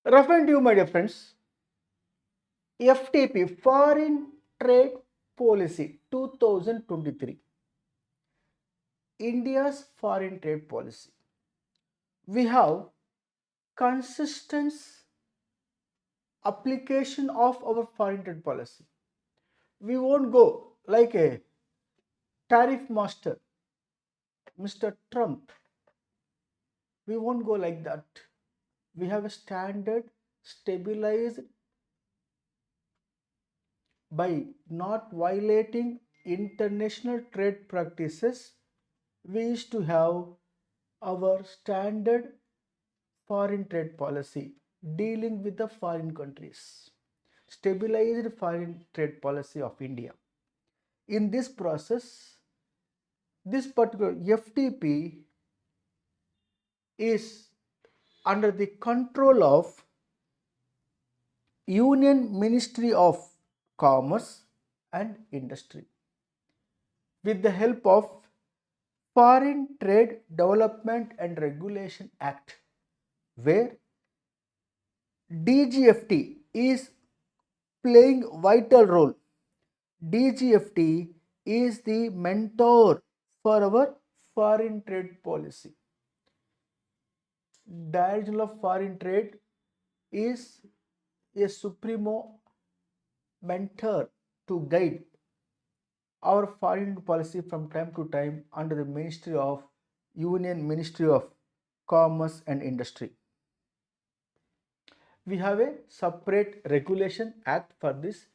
Referring to you, my dear friends, FTP Foreign Trade Policy 2023, India's foreign trade policy. We have consistent application of our foreign trade policy. We won't go like a tariff master, Mr. Trump. We won't go like that. We have a standard stabilized by not violating international trade practices. We used to have our standard foreign trade policy dealing with the foreign countries, stabilized foreign trade policy of India. In this process, this particular FTP is under the control of Union Ministry of Commerce and Industry with the help of Foreign Trade Development and Regulation Act, where DGFT is playing vital role. DGFT is the mentor for our foreign trade policy. Director of Foreign Trade is a supremo mentor to guide our foreign policy from time to time under the Ministry of Union Ministry of Commerce and Industry. We have a separate regulation act for this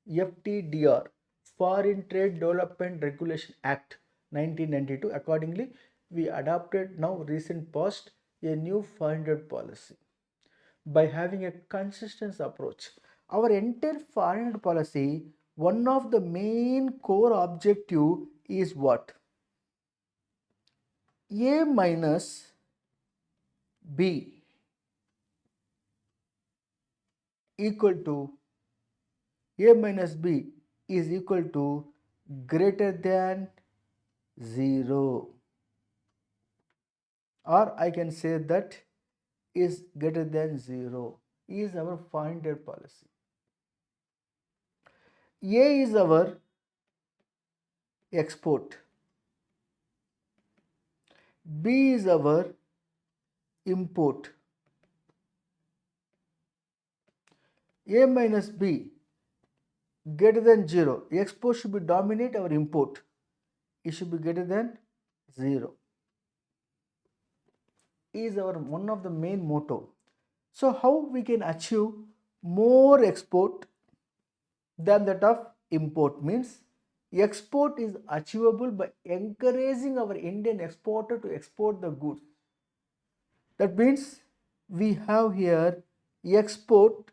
FTDR, Foreign Trade Development Regulation Act 1992. Accordingly, we adopted now recent past a new foreign trade policy by having a consistent approach. Our entire foreign trade policy, one of the main core objective is what? A minus B equal to A minus B is equal to greater than 0, or I can say that is greater than 0 is our foreign trade policy. A is our export, B is our import. A minus B greater than 0, export should be dominate our import, it should be greater than 0 is our one of the main motto. So how we can achieve more export than that of import means export is achievable by encouraging our Indian exporter to export the goods. That means we have here export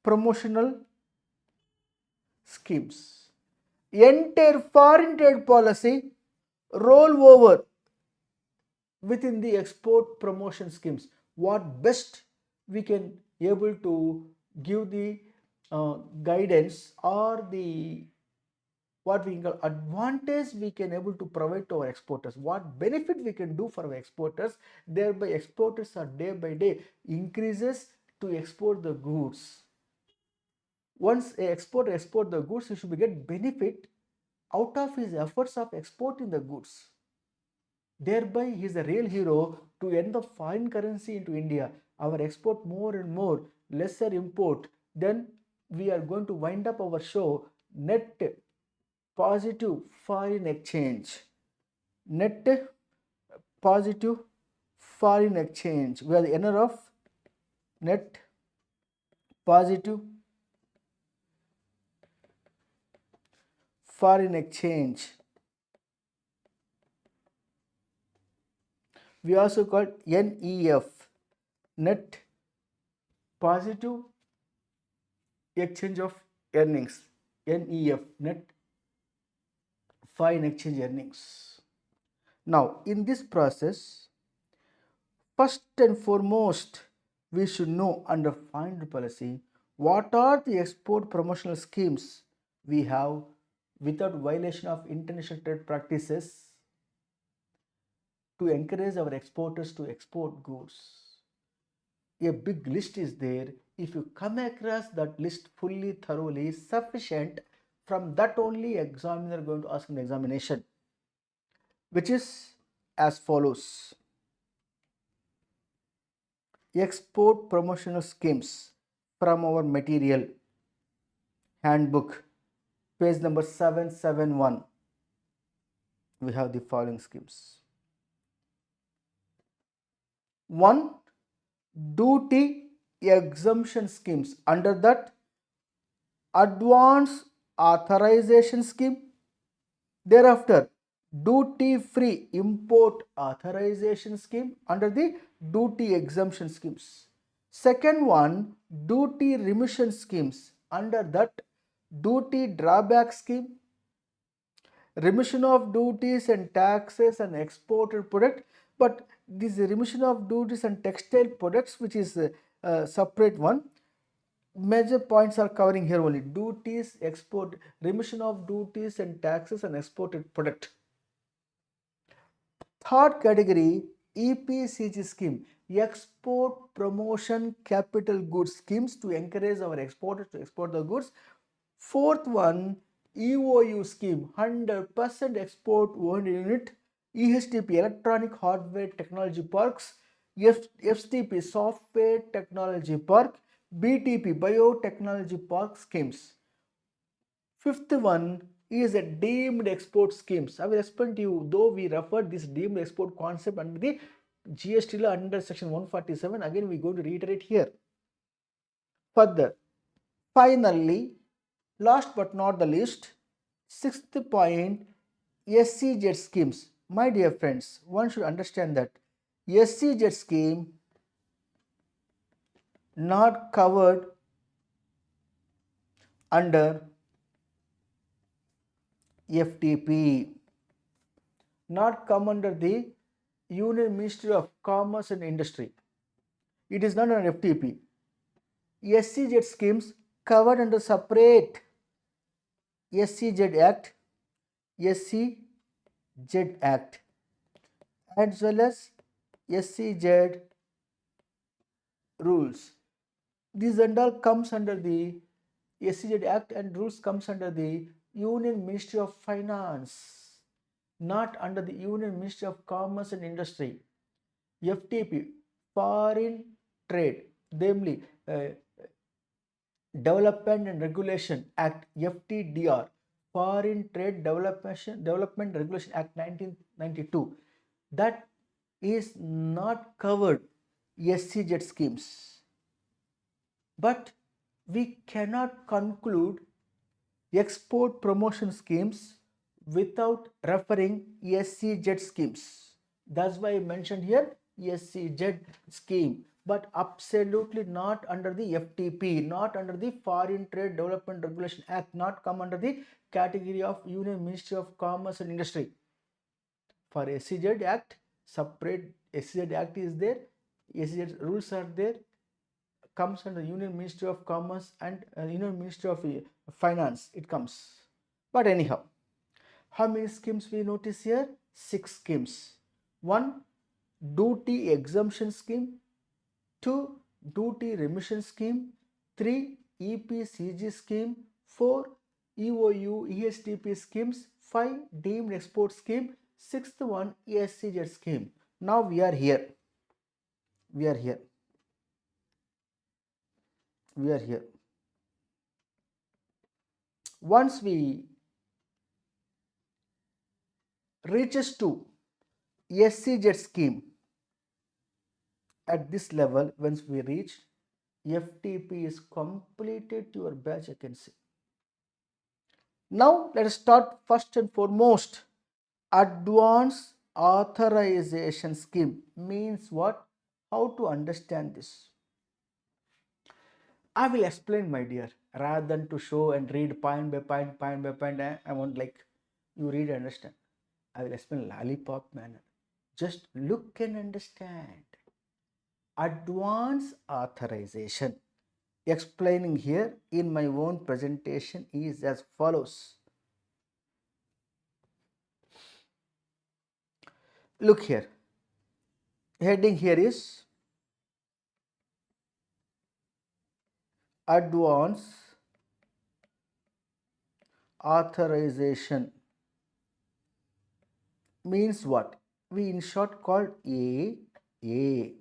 promotional schemes. Entire foreign trade policy roll over within the export promotion schemes. What best we can able to give the guidance or the what we call advantage we can able to provide to our exporters, what benefit we can do for our exporters, thereby exporters are day by day increases to export the goods. Once a exporter export the goods, he should get benefit out of his efforts of exporting the goods. Thereby, he is a real hero to end the foreign currency into India. Our export more and more, lesser import. Then we are going to wind up our show net positive foreign exchange. Net positive foreign exchange. We are the owner of net positive foreign exchange. We also call NEF, net positive exchange of earnings. NEF, net foreign exchange earnings. Now, in this process, first and foremost, we should know under foreign policy what are the export promotional schemes we have without violation of international trade practices. to encourage our exporters to export goods. A big list is there. If you come across that list fully, thoroughly, sufficient, from that only examiner going to ask an examination, which is as follows. Export promotional schemes from our material handbook, page number 771. We have the following schemes. 1. Duty exemption schemes. Under that, advance authorization scheme. Thereafter, duty free import authorization scheme under the duty exemption schemes. Second one, duty remission schemes. Under that, duty drawback scheme, remission of duties and taxes and exported product. But this remission of duties and textile products, which is a separate one, major points are covering here only: duties, export, remission of duties and taxes and exported product. Third category, EPCG scheme, export promotion capital goods schemes to encourage our exporters to export the goods. Fourth one, EOU scheme, 100% export oriented unit. EHTP, electronic hardware technology parks. FTP, software technology park. BTP, biotechnology park schemes. Fifth one is a deemed export schemes. I will explain to you, though we referred this deemed export concept under the GST law under section 147. Again, we are going to reiterate here. Further, finally, last but not the least, sixth point, SCZ schemes. My dear friends, one should understand that SCZ scheme not covered under FTP, not come under the Union Ministry of Commerce and Industry. It is not an FTP. SCZ schemes covered under separate SCZ Act, SCZ Act, as well as SCZ rules. These and all comes under the SCZ Act and rules comes under the Union Ministry of Finance, not under the Union Ministry of Commerce and Industry. FTP, Foreign Trade, namely Development and Regulation Act, FTDR, Foreign Trade Development Regulation Act 1992, that is not covered SCZ schemes. But we cannot conclude export promotion schemes without referring SCZ schemes. That's why I mentioned here SCZ scheme, but absolutely not under the FTP, not under the Foreign Trade Development Regulation Act, not come under the category of Union Ministry of Commerce and Industry. For SCZ Act, separate SCZ Act is there, SCZ rules are there, comes under Union Ministry of Commerce and Union Ministry of Finance, it comes. But anyhow, how many schemes we notice here? 6 schemes. 1. Duty exemption scheme. 2. Duty remission scheme. 3. EPCG scheme. 4. EOU ESTP schemes. 5. Deemed export scheme. 6th one, SCZ scheme. Now we are here. Once we reaches to SCZ scheme, at this level, once we reach, FTP is completed your batch, I can say. Now let us start first and foremost. Advance authorization scheme means what? How to understand this? I will explain, my dear, rather than to show and read point by point, I want like you read and understand. I will explain lollipop manner. Just look and understand. Advance authorization. Explaining here in my own presentation is as follows. Look here. heading here is advance authorization. Means what? We in short called AA.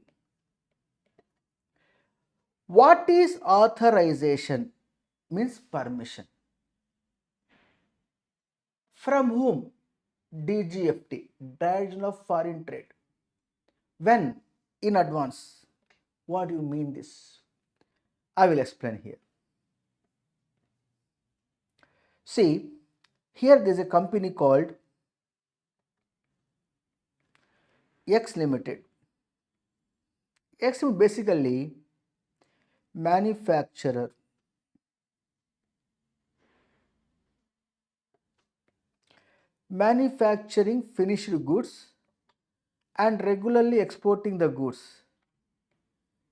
What is authorization? Means permission. From whom? DGFT, Direction of Foreign Trade. When? In advance. What do you mean this? I will explain here. See, here there is a company called X Limited. X is basically manufacturer, manufacturing finished goods and regularly exporting the goods.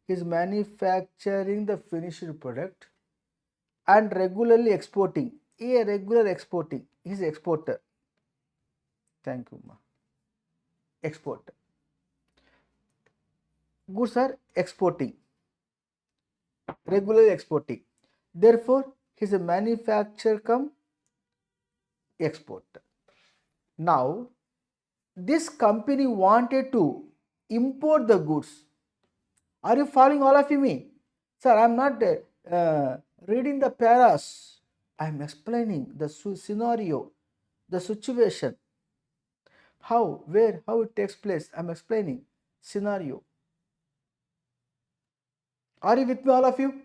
Is manufacturing the finished product and regularly exporting. A regular exporting. He is exporter. Thank you, ma. Exporter. Goods are exporting. Regularly exporting. Therefore, he is a manufacturer come exporter. Now, this company wanted to import the goods. Are you following all of me? Sir, I am not reading the paras. I am explaining the scenario, the situation, how, where, how it takes place. I am explaining scenario. Are you with me, all of you?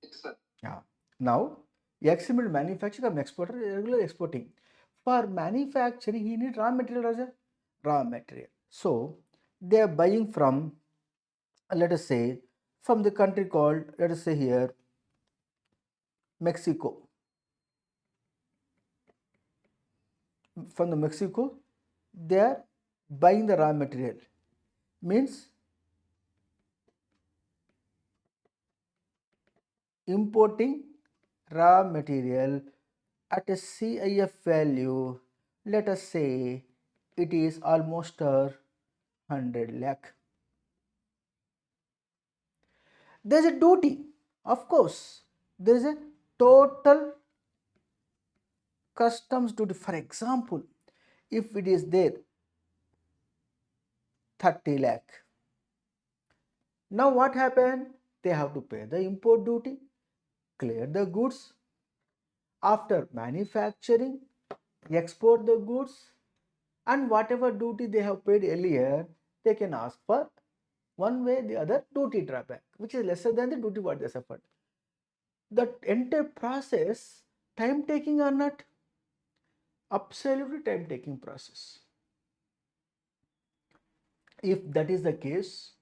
Yes, sir. Yeah. Now, exhibit manufacturer and exporter, regular exporting. For manufacturing, he need raw material, Raja. Raw material. So, they are buying from, let us say, from the country called, let us say here, Mexico. From the Mexico, they are buying the raw material. Means importing raw material at a CIF value, let us say it is almost 100 lakh. There is a duty, of course. There is a total customs duty. For example, if it is there 30 lakh. Now what happened? They have to pay the import duty, clear the goods. After manufacturing, export the goods, and whatever duty they have paid earlier, they can ask for one way the other duty drawback, which is lesser than the duty what they suffered. The entire process time taking or not? Absolutely time taking process. If that is the case,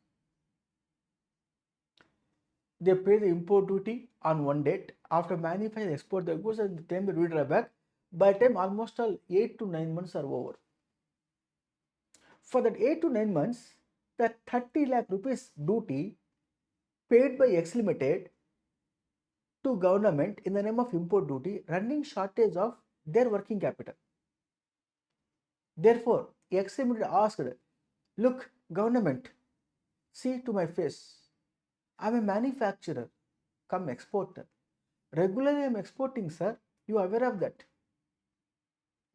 they pay the import duty on one date. After manufacturing, export the goods and the time the duty drawback. By the time almost all 8 to 9 months are over. For that 8 to 9 months, the 30 lakh rupees duty paid by X Limited to government in the name of import duty running shortage of their working capital. Therefore, X Limited asked, look, government, see to my face. I am a manufacturer, come exporter. Regularly I am exporting, sir. You are aware of that.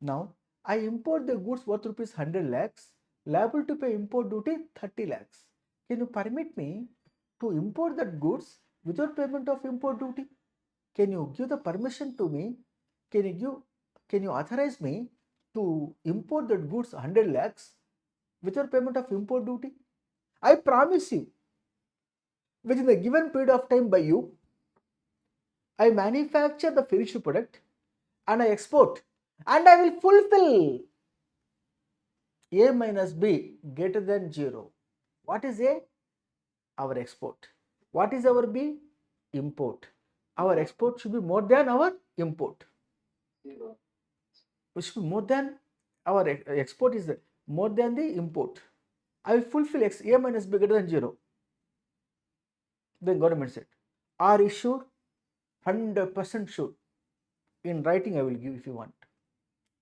Now, I import the goods worth rupees 100 lakhs, liable to pay import duty 30 lakhs. Can you permit me to import that goods without payment of import duty? Can you give the permission to me? Can you authorize me to import the goods 100 lakhs without payment of import duty? I promise you, within the given period of time by you, I manufacture the finished product and I export and I will fulfill A minus B greater than 0. What is A? Our export. What is our B? Import. Our export should be more than our import. It should be more than our export is more than the import. I will fulfill X A minus B greater than 0. Then government said, are you sure? 100% sure. In writing I will give if you want.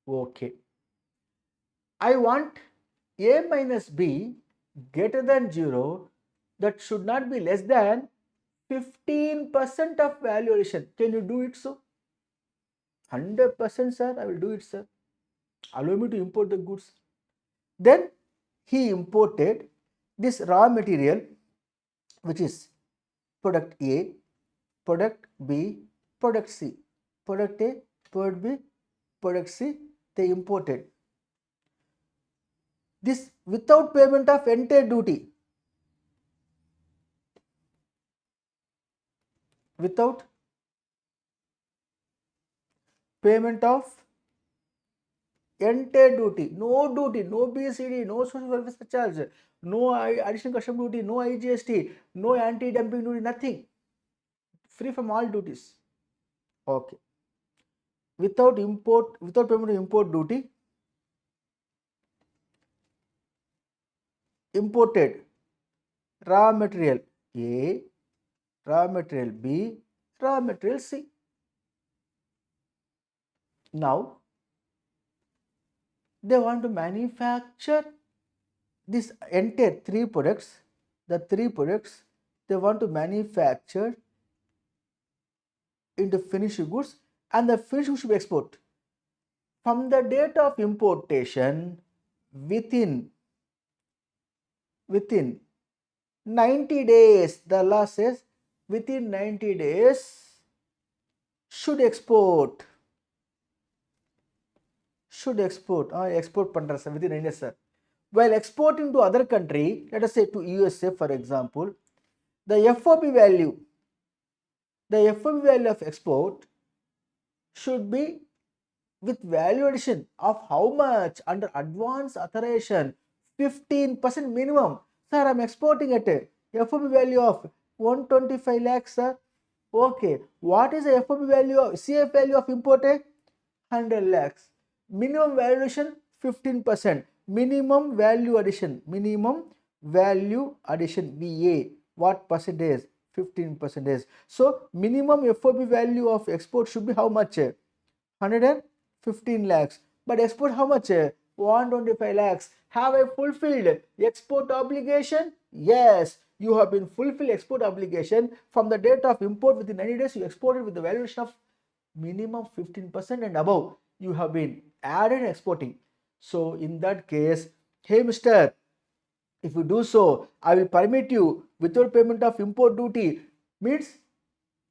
Okay. I want A minus B greater than 0, that should not be less than 15% of value addition. Can you do it, so? 100%, sir. I will do it, sir. Allow me to import the goods. Then he imported this raw material, which is product A, product B, product C. Product A, product B, product C, they imported. This without payment of entire duty. Without payment of entire duty, no BCD, no social welfare charge, no additional custom duty, no IGST, no anti-dumping duty, nothing. Free from all duties. Okay. Without payment of import duty, imported raw material A, raw material B, raw material C. Now they want to manufacture this entire three products. The three products they want to manufacture into finished goods, and the finished goods should be exported. From the date of importation, within 90 days, the law says within 90 days should export. Export pandra sir, within 90 days, sir. While exporting to other country, let us say to USA for example, the FOB value of export should be with value addition of how much under advance authorization, 15% minimum. Sir, I am exporting at a FOB value of 125 lakhs, sir. Okay, what is the FOB value of CF value of import? 100 lakhs. Minimum value addition 15%. Minimum value addition VA. What percentage? 15%. So minimum FOB value of export should be how much? 115 lakhs. But export how much? 125 lakhs. Have I fulfilled export obligation? Yes, you have been fulfilled export obligation. From the date of import within 90 days, you exported with the valuation of minimum 15% and above. You have been added exporting. So in that case, hey mister, if you do so, I will permit you without payment of import duty. Means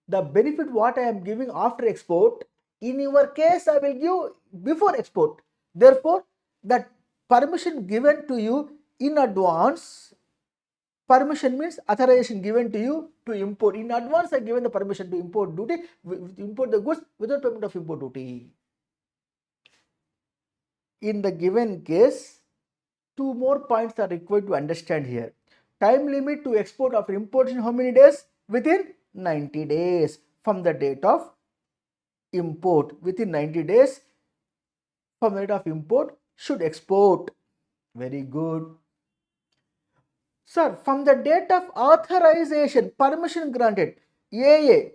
the benefit what I am giving after export, in your case I will give before export. Therefore, that permission given to you in advance, permission means authorization given to you to import. In advance I given the permission to import duty, import the goods without payment of import duty. In the given case, two more points are required to understand here. Time limit to export after importation, how many days? Within 90 days from the date of import. Within 90 days from the date of import should export. Very good. Sir, from the date of authorization, permission granted, AA,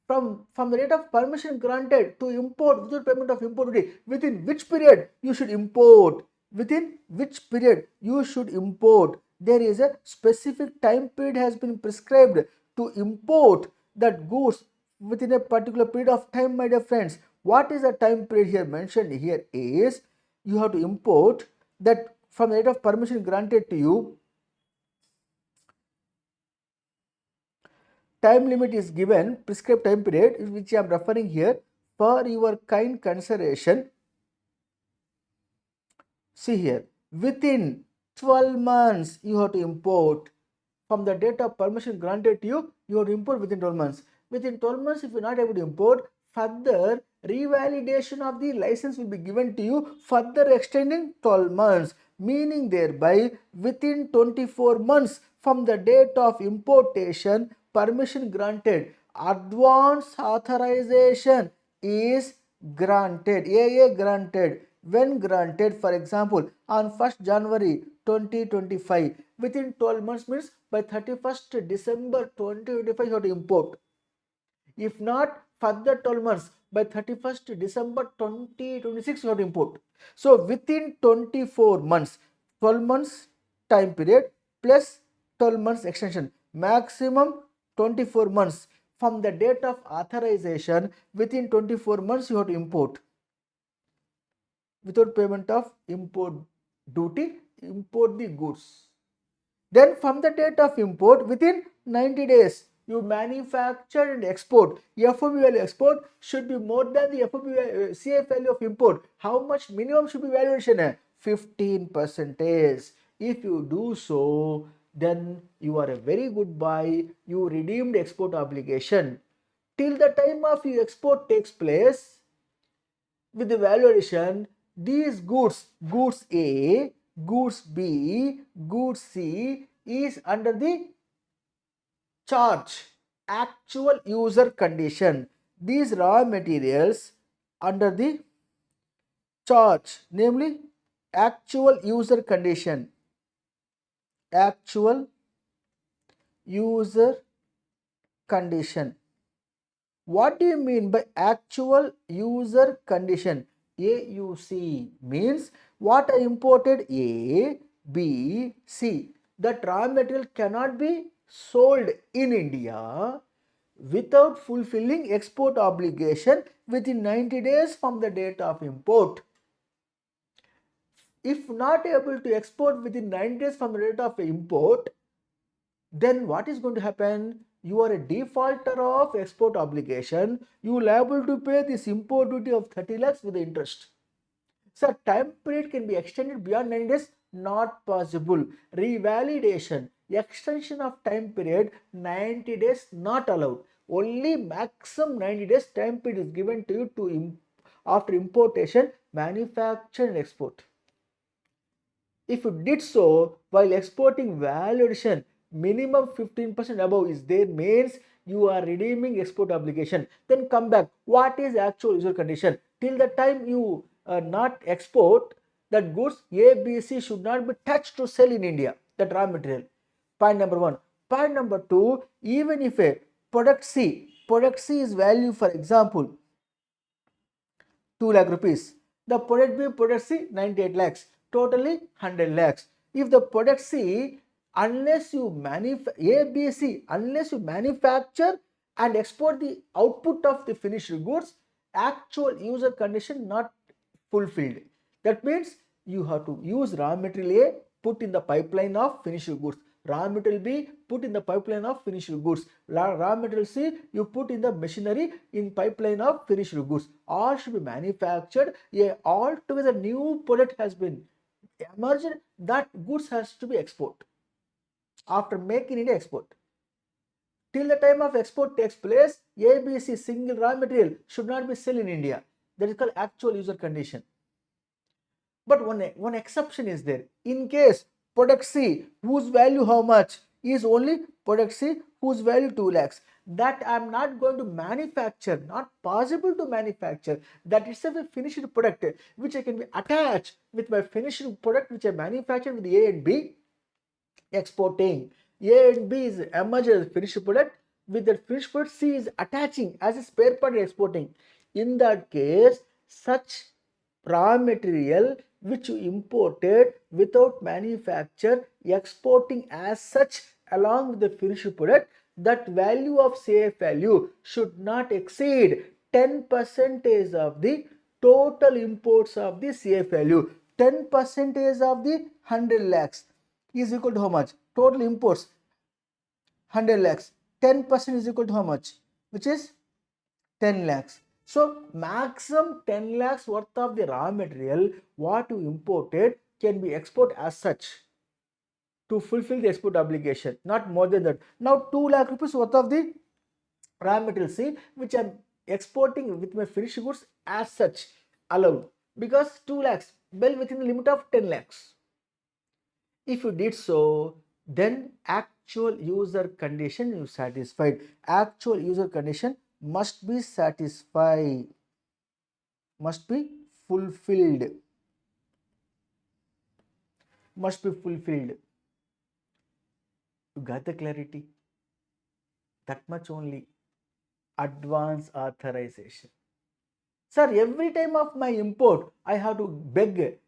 from the date of permission granted to import without payment of import duty, within which period you should import? Within which period you should import? There is a specific time period has been prescribed to import that goods within a particular period of time, my dear friends. What is the time period here mentioned here is you have to import that from the date of permission granted to you. Time limit is given, prescribed time period, which I am referring here. For your kind consideration, see here, within 12 months you have to import. From the date of permission granted to you, you have to import within 12 months. Within 12 months, if you are not able to import, further revalidation of the license will be given to you, further extending 12 months. Meaning thereby, within 24 months from the date of importation, permission granted, advance authorization is granted, AA granted. When granted, for example, on 1st January 2025, within 12 months means by 31st December 2025 you have to import. If not, further 12 months by 31st December 2026 you have to import. So within 24 months 12 months time period plus 12 months extension, maximum 24 months. From the date of authorization, within 24 months you have to import without payment of import duty, import the goods. Then from the date of import, within 90 days, you manufacture and export. FOB value export should be more than the FOB CF value of import. How much minimum should be valuation? 15%. If you do so, then you are a very good buy. You redeemed export obligation. Till the time of your export takes place, with the value addition, these goods A, goods B, goods C is under the charge, actual user condition. These raw materials under the charge, namely actual user condition, actual user condition. What do you mean by actual user condition? AUC means what I imported A, B, C. That raw material cannot be sold in India without fulfilling export obligation within 90 days from the date of import. If not able to export within 90 days from the date of import, then what is going to happen? You are a defaulter of export obligation. You will able to pay this import duty of 30 lakhs with the interest. So time period can be extended beyond 9 days, not possible. Revalidation, extension of time period 90 days not allowed. Only maximum 90 days time period is given to you to after importation, manufacture and export. If you did so while exporting, value addition minimum 15% above is there, means you are redeeming export obligation. Then come back, what is actual user condition? Till the time you not export, that goods A, B, C should not be touched to sell in India, that raw material. Point number one. Point number two, even if a product C is value, for example, 2 lakh rupees. The product B, product C, 98 lakhs. Totally 100 lakhs. If the product C, unless you unless you manufacture and export the output of the finished goods, actual user condition not fulfilled. That means you have to use raw material A, put in the pipeline of finished goods. Raw material B, put in the pipeline of finished goods. Raw material C, you put in the machinery in pipeline of finished goods. All should be manufactured. A altogether new product has been emerged. That goods has to be export. After making it export, till the time of export takes place, ABC single raw material should not be sold in India. That is called actual user condition. But one exception is there. In case product C, whose value how much, is only product C whose value 2 lakhs, that I am not going to manufacture, not possible to manufacture, that itself a finished product which I can be attached with my finished product which I manufactured with A and B, exporting. A and B is emerged as finished product, with that finished product C is attaching as a spare part exporting. In that case, such raw material which you imported without manufacture, exporting as such along with the finished product, that value of CF value should not exceed 10% of the total imports of the CF value. 10% of the 100 lakhs is equal to how much? Total imports 100 lakhs. 10% is equal to how much? Which is 10 lakhs. So maximum 10 lakhs worth of the raw material what you imported can be exported as such to fulfill the export obligation, not more than that. Now 2 lakh rupees worth of the raw material C which I am exporting with my finished goods as such allowed, because 2 lakhs well within the limit of 10 lakhs. If you did so, then actual user condition you satisfied. Actual user condition must be satisfied, must be fulfilled, must be fulfilled. You got the clarity? That much only. Advance authorization. Sir, every time of my import, I have to beg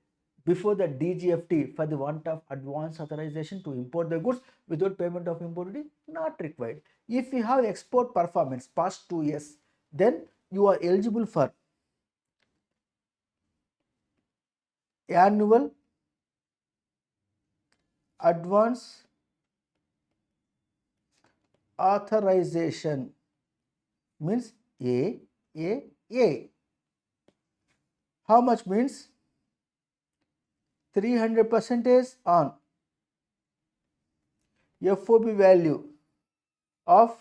before the DGFT for the want of advance authorization to import the goods without payment of import duty not required. If you have export performance past 2 years, then you are eligible for annual advance authorization, means A. How much means 300% on FOB value of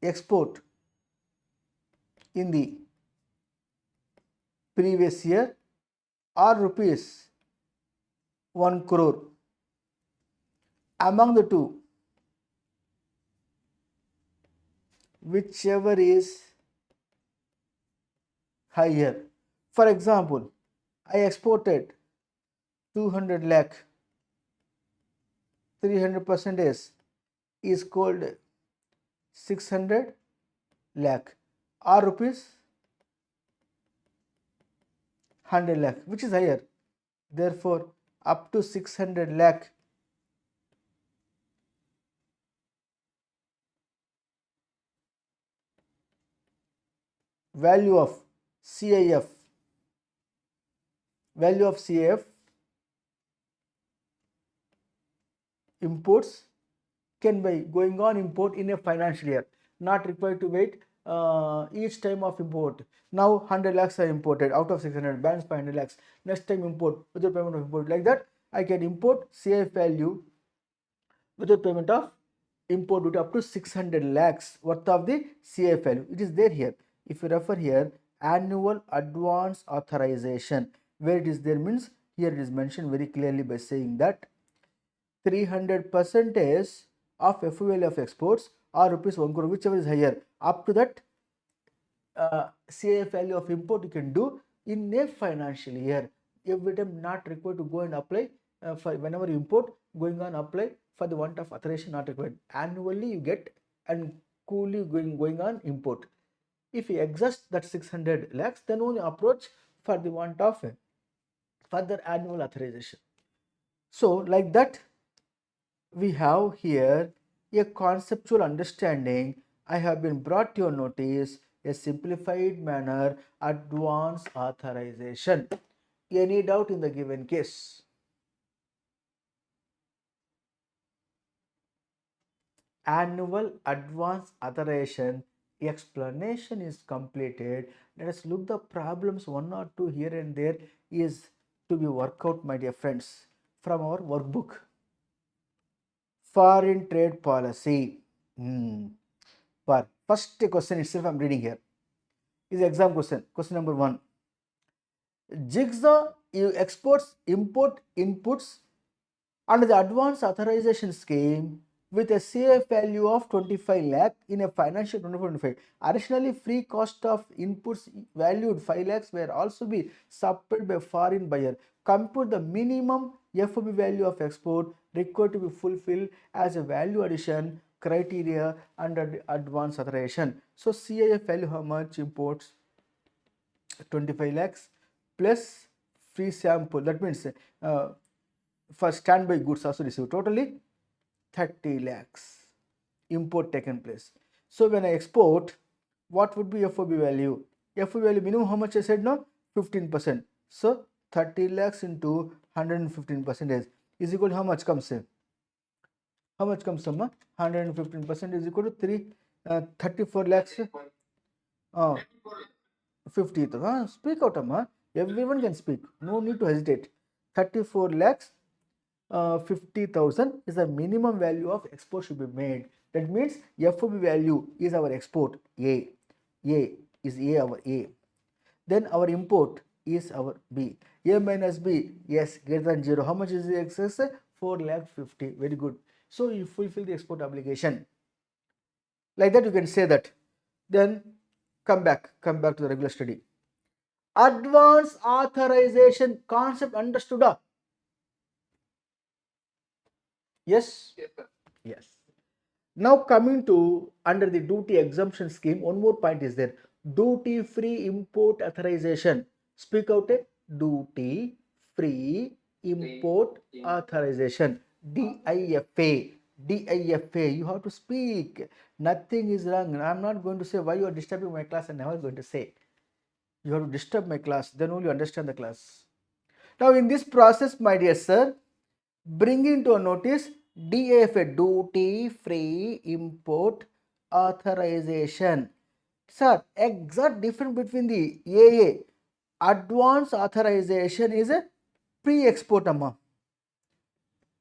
export in the previous year, or rupees 1 crore. Among the two, whichever is higher. For example, I exported 200 lakh, 300% is called 600 lakh, or rupees 100 lakh, which is higher. Therefore, up to 600 lakh value of CIF, imports can be going on import in a financial year, not required to wait each time of import. Now 100 lakhs are imported out of 600, balance 500 lakhs. Next time import without payment of import. Like that, I can import CIF value without payment of import duty up to 600 lakhs worth of the CIF value. It is there here. If you refer here, annual advance authorization, where it is there means here it is mentioned very clearly by saying that 300% of FOB of exports or rupees 1 crore, whichever is higher. Up to that CIF value of import you can do in a financial year. Every time not required to go and apply for whenever you import, going on apply for the want of authorization not required. Annually you get and coolly going on import. If you exhaust that 600 lakhs, then only approach for the want of further annual authorization. So like that, we have here a conceptual understanding. I have been brought to your notice a simplified manner advance authorization. Any doubt in the given case? Annual advance authorization explanation is completed. Let us look the problems, one or two here and there is to be worked out, my dear friends, from our workbook. Foreign trade policy. For first question itself, I am reading here, is exam question. Question number 1. Jigsaw exports import inputs under the advance authorization scheme with a CIF value of 25 lakh in a financial 2025. Additionally, free cost of inputs valued 5 lakhs were also be supplied by foreign buyer. Compute the minimum FOB value of export required to be fulfilled as a value addition criteria under the advance authorization. So CIF value, how much imports? 25 lakhs plus free sample. That means for standby goods also received, totally 30 lakhs import taken place. So when I export, what would be FOB value? FOB value minimum, how much I said now? 15%. So 30 lakhs into 115% is equal to how much comes here? How much comes, Amma? 115% is equal to 34 lakhs. 50th. Speak out, Amma. Everyone can speak. No need to hesitate. 34 lakhs 50,000 is the minimum value of export should be made. That means FOB value is our export A. A is A, our A. Then our import is our B. A minus B, yes, greater than 0. How much is the excess? 4 lakh 50. Very good. So you fulfill the export obligation. Like that you can say that. Then come back to the regular study. Advance authorization concept understood? Yes? Yes. Now coming to under the duty exemption scheme, one more point is there. Duty free import authorization. Speak out a duty free import authorization. DIFA. DIFA. You have to speak. Nothing is wrong. I'm not going to say why you are disturbing my class. I'm never going to say. You have to disturb my class. Then only you understand the class. Now in this process, my dear sir, bring into a notice DIFA, duty free import authorization. Sir, exact difference between the AA, advance authorization is a pre-export amma.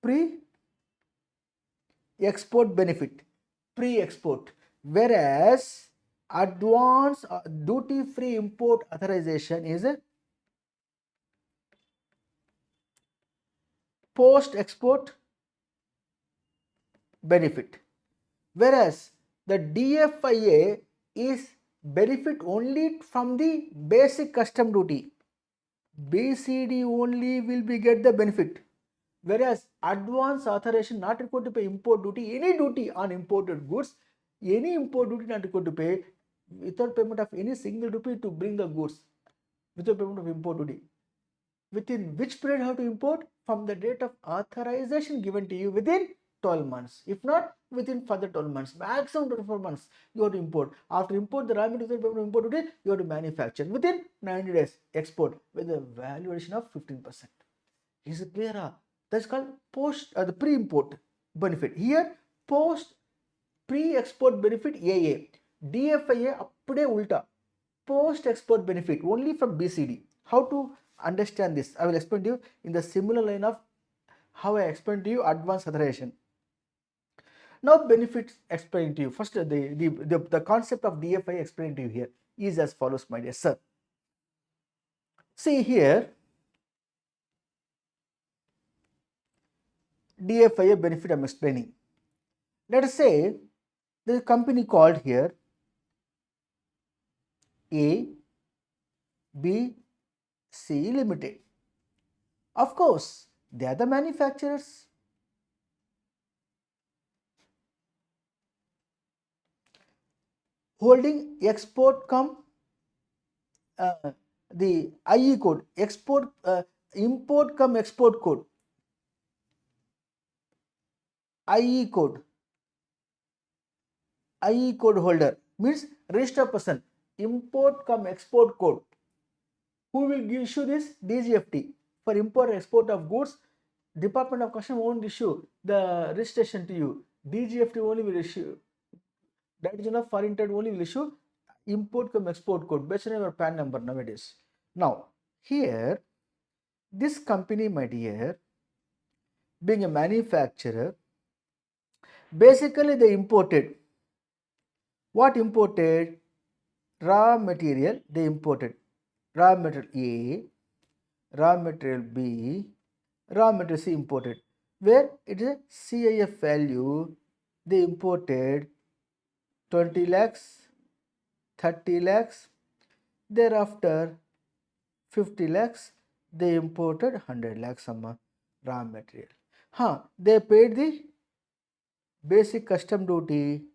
Pre-export benefit. Pre-export. Whereas advance duty-free import authorization is a post-export benefit. Whereas the DFIA is benefit only from the basic custom duty. BCD only will be get the benefit. Whereas advance authorization not required to pay import duty, any duty on imported goods, any import duty not required to pay without payment of any single rupee to bring the goods, without payment of import duty. Within which period have to import? From the date of authorization given to you within 12 months. If not, within further 12 months. Maximum 24 months you have to import. After import the raw material without payment of import duty, you have to manufacture. Within 90 days, export with a value addition of 15%. Is it clear? That's called post the pre-import benefit. Here post pre-export benefit AA. DFIA appude ulta. Post-export benefit only from BCD. How to understand this? I will explain to you in the similar line of how I explained to you advanced authorization. Now benefits explained to you. First the concept of DFIA explained to you here is as follows, my dear sir. See here, DFIA benefit I am explaining. Let us say there is a company called here A, B, C Limited. Of course, they are the manufacturers. Holding export the IE code, import export code, IE code holder means registered person, import export code. Who will issue this? DGFT. For import export of goods, Department of Customs won't issue the registration to you. DGFT only will issue. Direction of Foreign Trade only will issue import export code based on your PAN number nowadays. Now, here, this company, my dear, being a manufacturer, basically they imported. What imported? Raw material they imported. Raw material A, raw material B, raw material C imported. Where it is a CIF value, they imported 20 lakhs, 30 lakhs, thereafter 50 lakhs, they imported 100 lakhs raw material. They paid the basic custom duty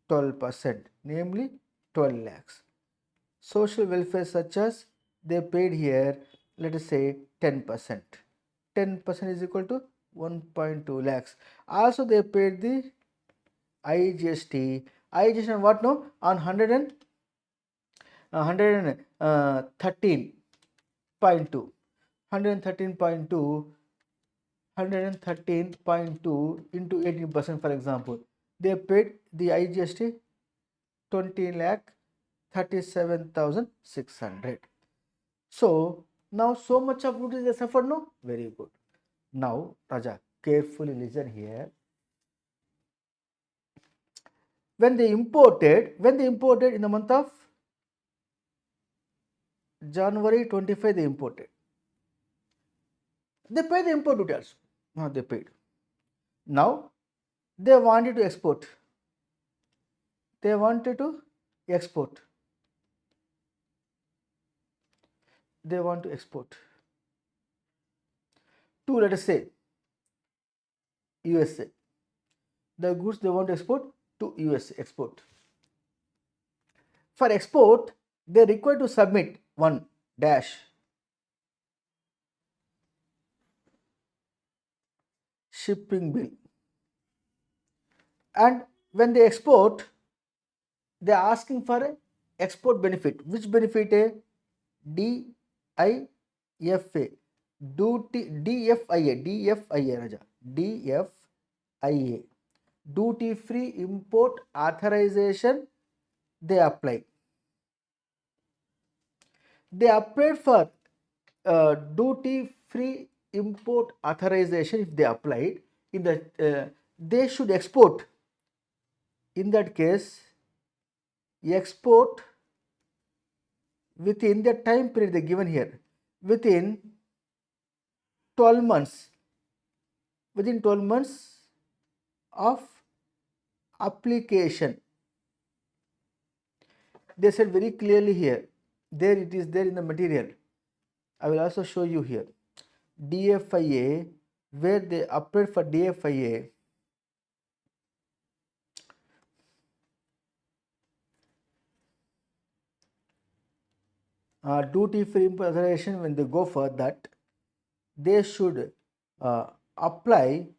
12%, namely 12 lakhs. Social welfare such as they paid here, let us say 10%. 10% is equal to 1.2 lakhs. Also they paid the IGST. IGST on what now? On 113.2. 113.2 into 18%, for example. They paid the IGST 20 lakh 37,600. So now so much of duty they suffered, no? Very good. Now Raja, carefully listen here. When they imported in the month of January 25, they imported. They paid the import duty also. No, they paid. Now they wanted to export. They wanted to export. They want to export to, let us say, USA. The goods they want to export to USA. Export. For export, they require to submit one dash shipping bill. And when they export, they are asking for a export benefit. Which benefit? DIFA. DFIA, Raja. DFIA. Duty free import authorization they apply. They applied for duty free import authorization. If they applied in the they should export. In that case, export within the time period they given here, within 12 months, within 12 months of application. They said very clearly here. There it is there in the material. I will also show you here. DFIA, where they applied for DFIA. Duty free import authorization, when they go for that, they should apply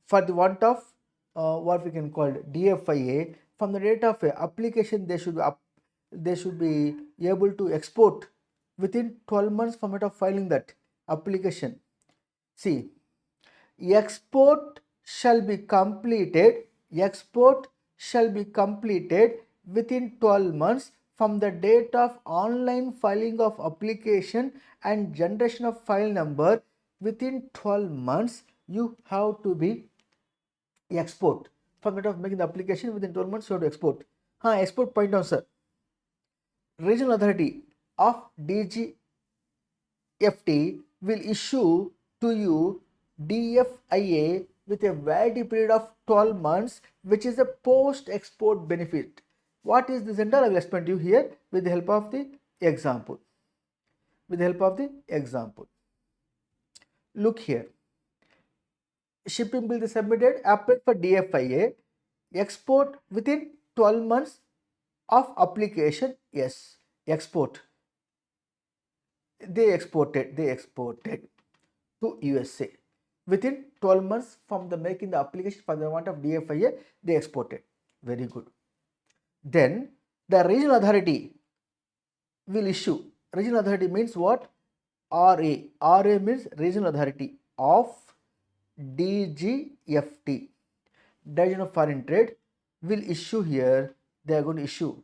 for the want of what we can call DFIA. From the date of application, they should be able to export within 12 months from date of filing that application. See, export shall be completed. Export shall be completed within 12 months from the date of online filing of application and generation of file number. Within 12 months, you have to be export. From the date of making the application, within 12 months, you have to export. Export point down, sir. Regional authority of DGFT will issue to you DFIA with a validity period of 12 months, which is a post-export benefit. What is this entire? I will explain to you here with the help of the example. Look here. Shipping bill is submitted, applied for DFIA, export within 12 months of application. Yes, export. They exported to USA. Within 12 months from the making the application for the amount of DFIA, they exported. Very good. Then the regional authority will issue. Regional authority means what? RA. RA means regional authority of DGFT, Division of Foreign Trade, will issue here. They are going to issue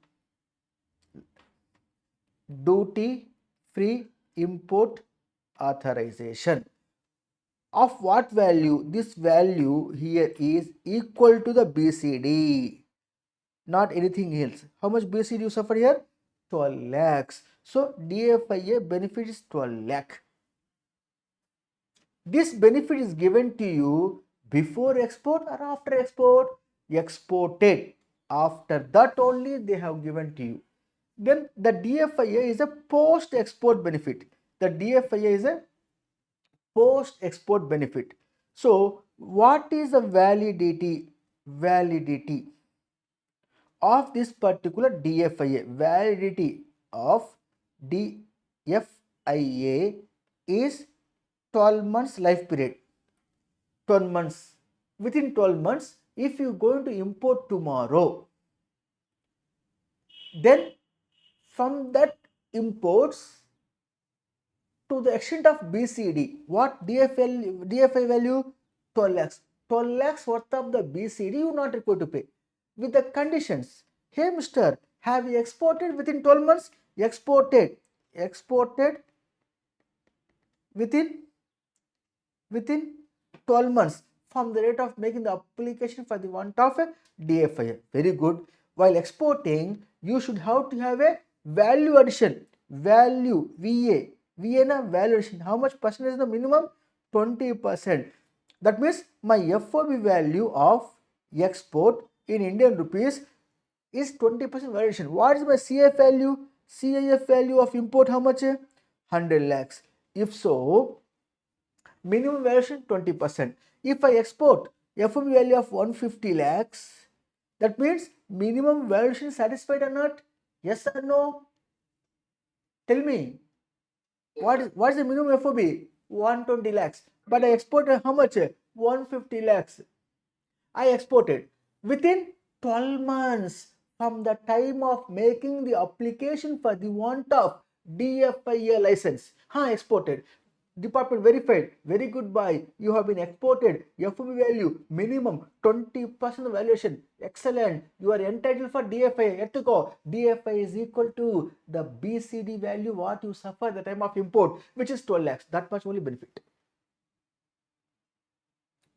duty free import authorization. Of what value? This value here is equal to the BCD, not anything else. How much BCD you suffer here? 12 lakhs. So DFIA benefit is 12 lakh. This benefit is given to you before export or after export? Exported. After that only they have given to you. Then the DFIA is a post-export benefit. The DFIA is a post-export benefit. So what is the validity of this particular DFIA? Validity of DFIA is 12 months life period. 12 months. Within 12 months, if you are going to import tomorrow, then from that imports to the extent of BCD, what DFI value? 12 lakhs. 12 lakhs worth of the BCD you not required to pay. With the conditions, hey mister, have you exported within 12 months? Exported within 12 months from the date of making the application for the want of a DFIA. Very good. While exporting, you should have to have a value addition. Value, VA na value addition. How much percentage is the minimum? 20%. That means my FOB value of export in Indian rupees is 20% value addition. What is my CIF value? CIF value of import how much? 100 lakhs. If so, minimum valuation 20%. If I export FOB value of 150 lakhs, that means minimum valuation satisfied or not? Yes or no? Tell me. What is the minimum FOB? 120 lakhs. But I export how much? 150 lakhs. I exported within 12 months from the time of making the application for the want of DFIA license. Exported. Department verified. Very good buy. You have been exported. FOB value minimum 20% valuation. Excellent. You are entitled for DFIA. DFIA is equal to the BCD value what you suffer at the time of import, which is 12 lakhs. That much only benefit.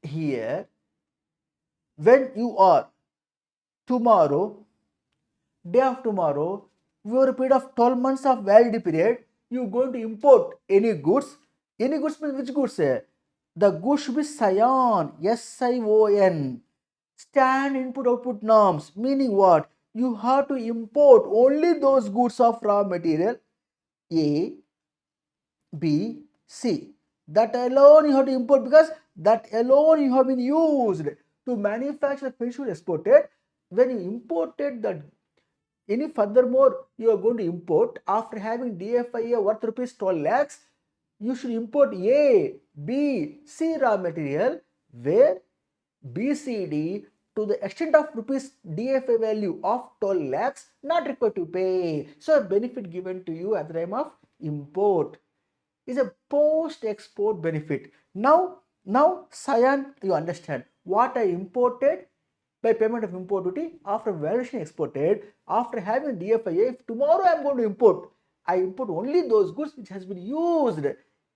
Here, when you are tomorrow, day of tomorrow, over a period of 12 months of validity period, you are going to import any goods. Any goods means which goods? The goods should be SION, SION, stand input output norms, meaning what? You have to import only those goods of raw material A, B, C. That alone you have to import because that alone you have been used to manufacture finished goods exported. When you imported that, any furthermore you are going to import after having DFIA worth rupees 12 lakhs, you should import A, B, C raw material where BCD to the extent of rupees DFA value of 12 lakhs not required to pay. So a benefit given to you at the time of import is a post-export benefit. Now Cyan, you understand what I imported by payment of import duty after valuation exported after having DFIA. If tomorrow I am going to import, I import only those goods which has been used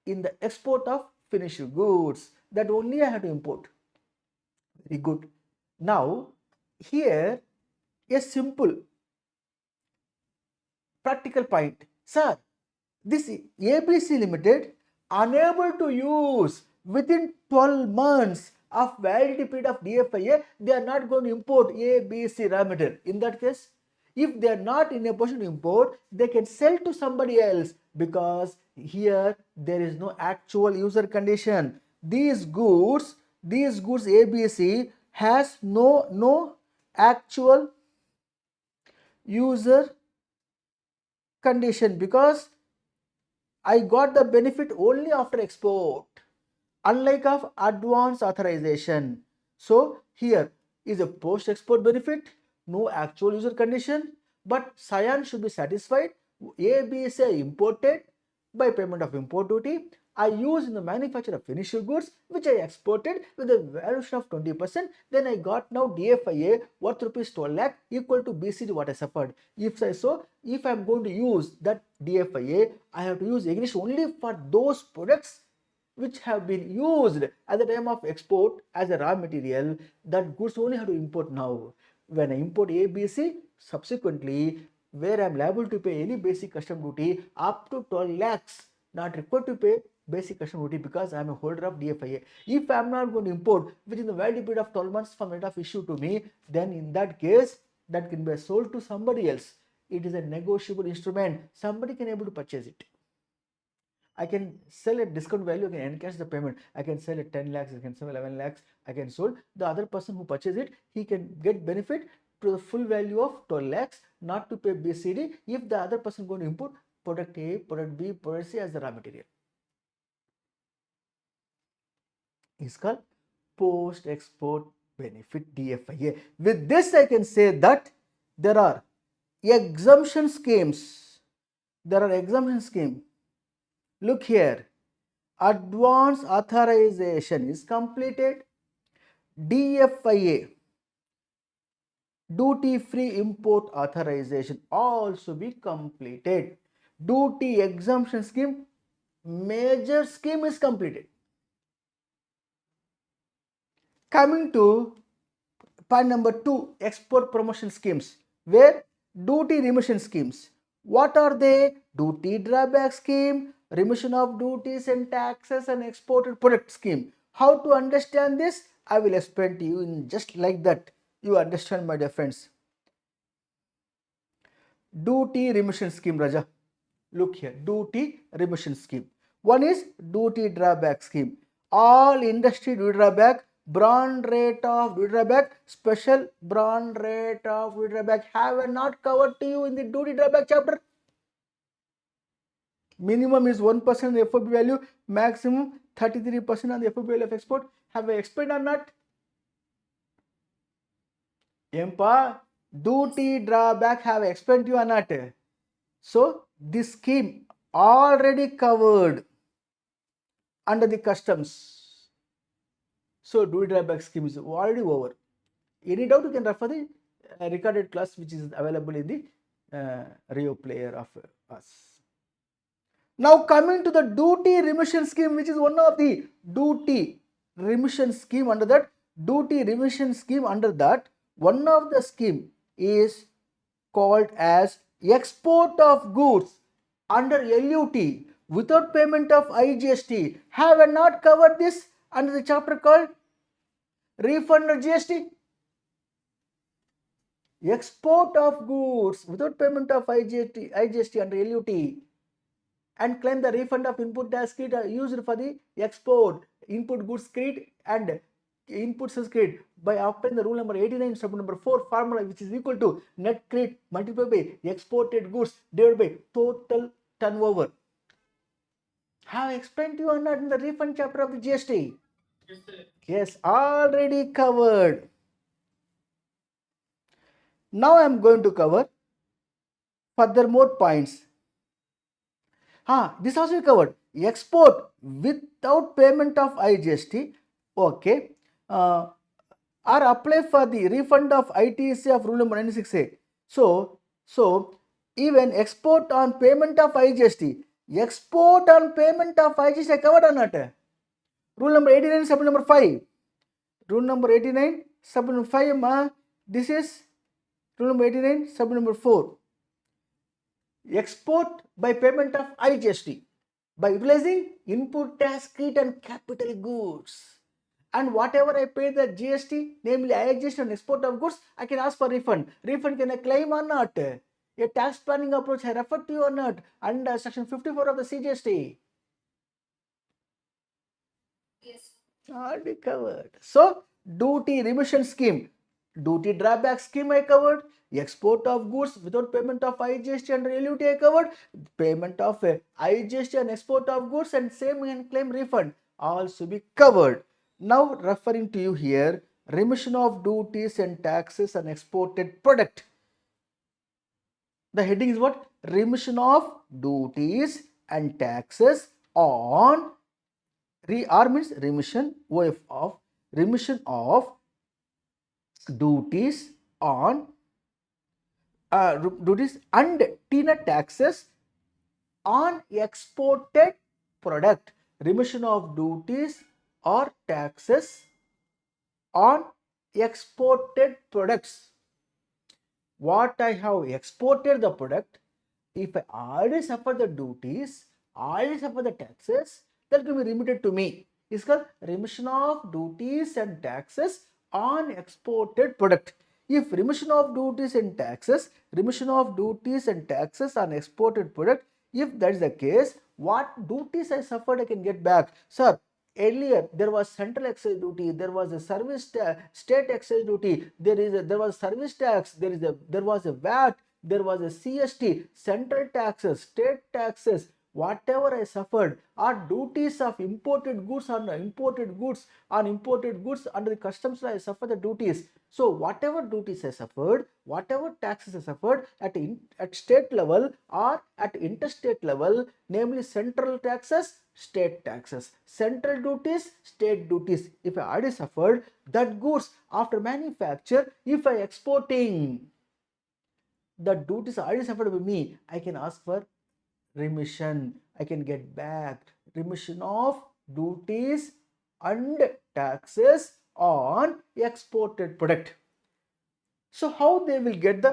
in the export of finished goods. That only I have to import. Very good. Now here a simple practical point. Sir, this ABC Limited unable to use within 12 months of validity period of DFIA, they are not going to import A, B, C raw material. In that case, if they are not in a position to import, they can sell to somebody else because here there is no actual user condition. These goods ABC has no actual user condition because I got the benefit only after export, unlike of advance authorization. So here is a post-export benefit, no actual user condition, but Cyan should be satisfied. A, B, C imported by payment of import duty. I use in the manufacture of finished goods which I exported with a valuation of 20%. Then I got now DFIA worth rupees 12 lakh equal to BCD what I suffered. If I am going to use that DFIA, I have to use English only for those products which have been used at the time of export as a raw material. That goods only have to import now. When I import ABC, subsequently where I am liable to pay any basic custom duty up to 12 lakhs, not required to pay basic custom duty because I am a holder of DFIA. If I am not going to import within the validity period of 12 months from the date of issue to me, then in that case that can be sold to somebody else. It is a negotiable instrument. Somebody can able to purchase it. I can sell at discount value, I can encash the payment. I can sell at 10 lakhs, I can sell 11 lakhs, I can sold. The other person who purchase it, he can get benefit to the full value of 12 lakhs, not to pay BCD if the other person going to import product A, product B, product C as the raw material. Is called post-export benefit DFIA. With this, I can say that there are exemption schemes. Look here, advance authorization is completed. DFIA, duty free import authorization, also be completed. Duty exemption scheme, major scheme is completed. Coming to point number 2, export promotion schemes, where duty remission schemes. What are they? Duty drawback scheme, remission of duties and taxes and exported product scheme. How to understand this? I will explain to you in just like that. You understand, my dear friends. Duty remission scheme, Raja. Look here, duty remission scheme. One is duty drawback scheme. All industry duty drawback, brand rate of duty drawback, special brand rate of duty drawback have I not covered to you in the duty drawback chapter. Minimum is 1% FOB value, maximum 33% on the FOB value of export. Have I explained or not? Empa, duty drawback have I explained to you or not? So this scheme already covered under the customs. So duty drawback scheme is already over. Any doubt, you can refer the recorded class which is available in the Rio player of us. Now coming to the duty remission scheme, which is one of the duty remission scheme under that. Duty remission scheme under that, one of the scheme is called as export of goods under LUT without payment of IGST. Have I not covered this under the chapter called refund of GST? Export of goods without payment of IGST under LUT and claim the refund of input tax credit used for the export, input goods credit and input sales credit by applying the rule number 89 sub number 4 formula, which is equal to net credit multiplied by exported goods divided by total turnover. Have I explained to you or not in the refund chapter of the GST? Yes, already covered. Now I am going to cover furthermore points. This also covered. Export without payment of IGST, okay, or apply for the refund of ITC of rule number 96A. So even export on payment of IGST, export on payment of IGST covered or not? Rule number 89 sub number 5. Rule number 89 sub number 5, this is rule number 89 sub number 4. Export by payment of IGST by utilizing input tax credit and capital goods, and whatever I pay the GST, namely IGST on export of goods, I can ask for refund. Refund can I claim or not? A tax planning approach I referred to you or not under section 54 of the CGST? Yes. Already covered. So duty remission scheme, duty drawback scheme I covered, export of goods without payment of IGST and LUT I covered, payment of IGST and export of goods and same and claim refund also be covered. Now referring to you here, remission of duties and taxes on exported product. The heading is what? Remission of duties and taxes on means remission of remission of duties on duties and TINA taxes on exported product. Remission of duties or taxes on exported products. What I have exported the product, if I already suffer the duties, already suffer the taxes, that will be remitted to me. It's called remission of duties and taxes on exported product. If remission of duties and taxes on exported product, if that is the case, what duties I suffered I can get back? Sir, earlier there was central excise duty, there was a state excise duty, there was service tax, there was a VAT, there was a CST, central taxes, state taxes, whatever I suffered are duties of imported goods under the customs law. I suffer the duties. So whatever duties I suffered, whatever taxes I suffered at state level or at interstate level, namely central taxes, state taxes, central duties, state duties, if I already suffered that goods after manufacture, if I exporting, the duties already suffered by me, I can ask for remission. I can get back remission of duties and taxes on exported product. So how they will get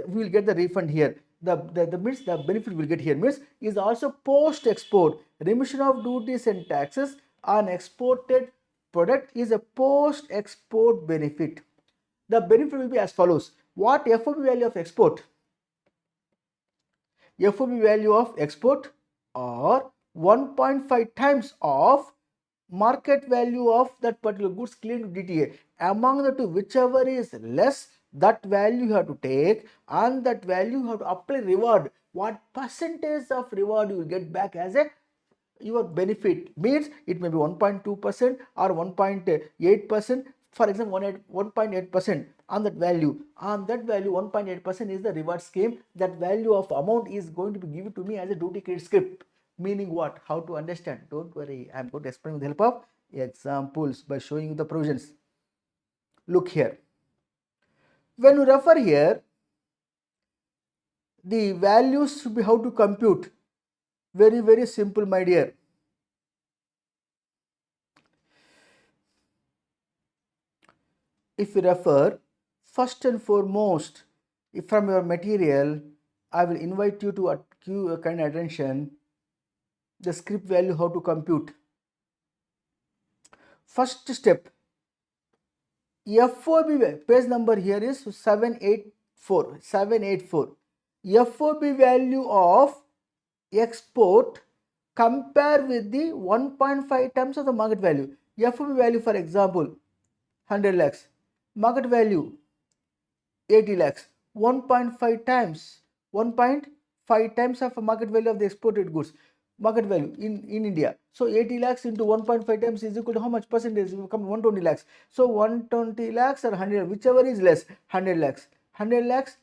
we will get the refund here? The benefit we'll get here means is also post export. Remission of duties and taxes on exported product is a post export benefit. The benefit will be as follows. What FOB value of export? FOB value of export or 1.5 times of market value of that particular goods claimed to DTA. Among the two, whichever is less, that value you have to take, and that value you have to apply reward. What percentage of reward you will get back as a your benefit means it may be 1.2% or 1.8%. For example, 1.8% on that value. On that value, 1.8% is the reward scheme. That value of amount is going to be given to me as a duty credit script. Meaning what? How to understand? Don't worry, I am going to explain with the help of examples by showing you the provisions. Look here. When you refer here, the values should be how to compute. Very, very simple, my dear. If you refer, first and foremost, if from your material, I will invite you to give kind attention the script value how to compute. First step, FOB page number here is 784. FOB value of export compare with the 1.5 times of the market value. FOB value, for example, 100 lakhs. Market value 80 lakhs. 1.5 times. 1.5 times of market value of the exported goods. Market value in India. So 80 lakhs into 1.5 times is equal to how much percentage? It will come 120 lakhs. So 120 lakhs or 100, whichever is less, 100 lakhs. 100 lakhs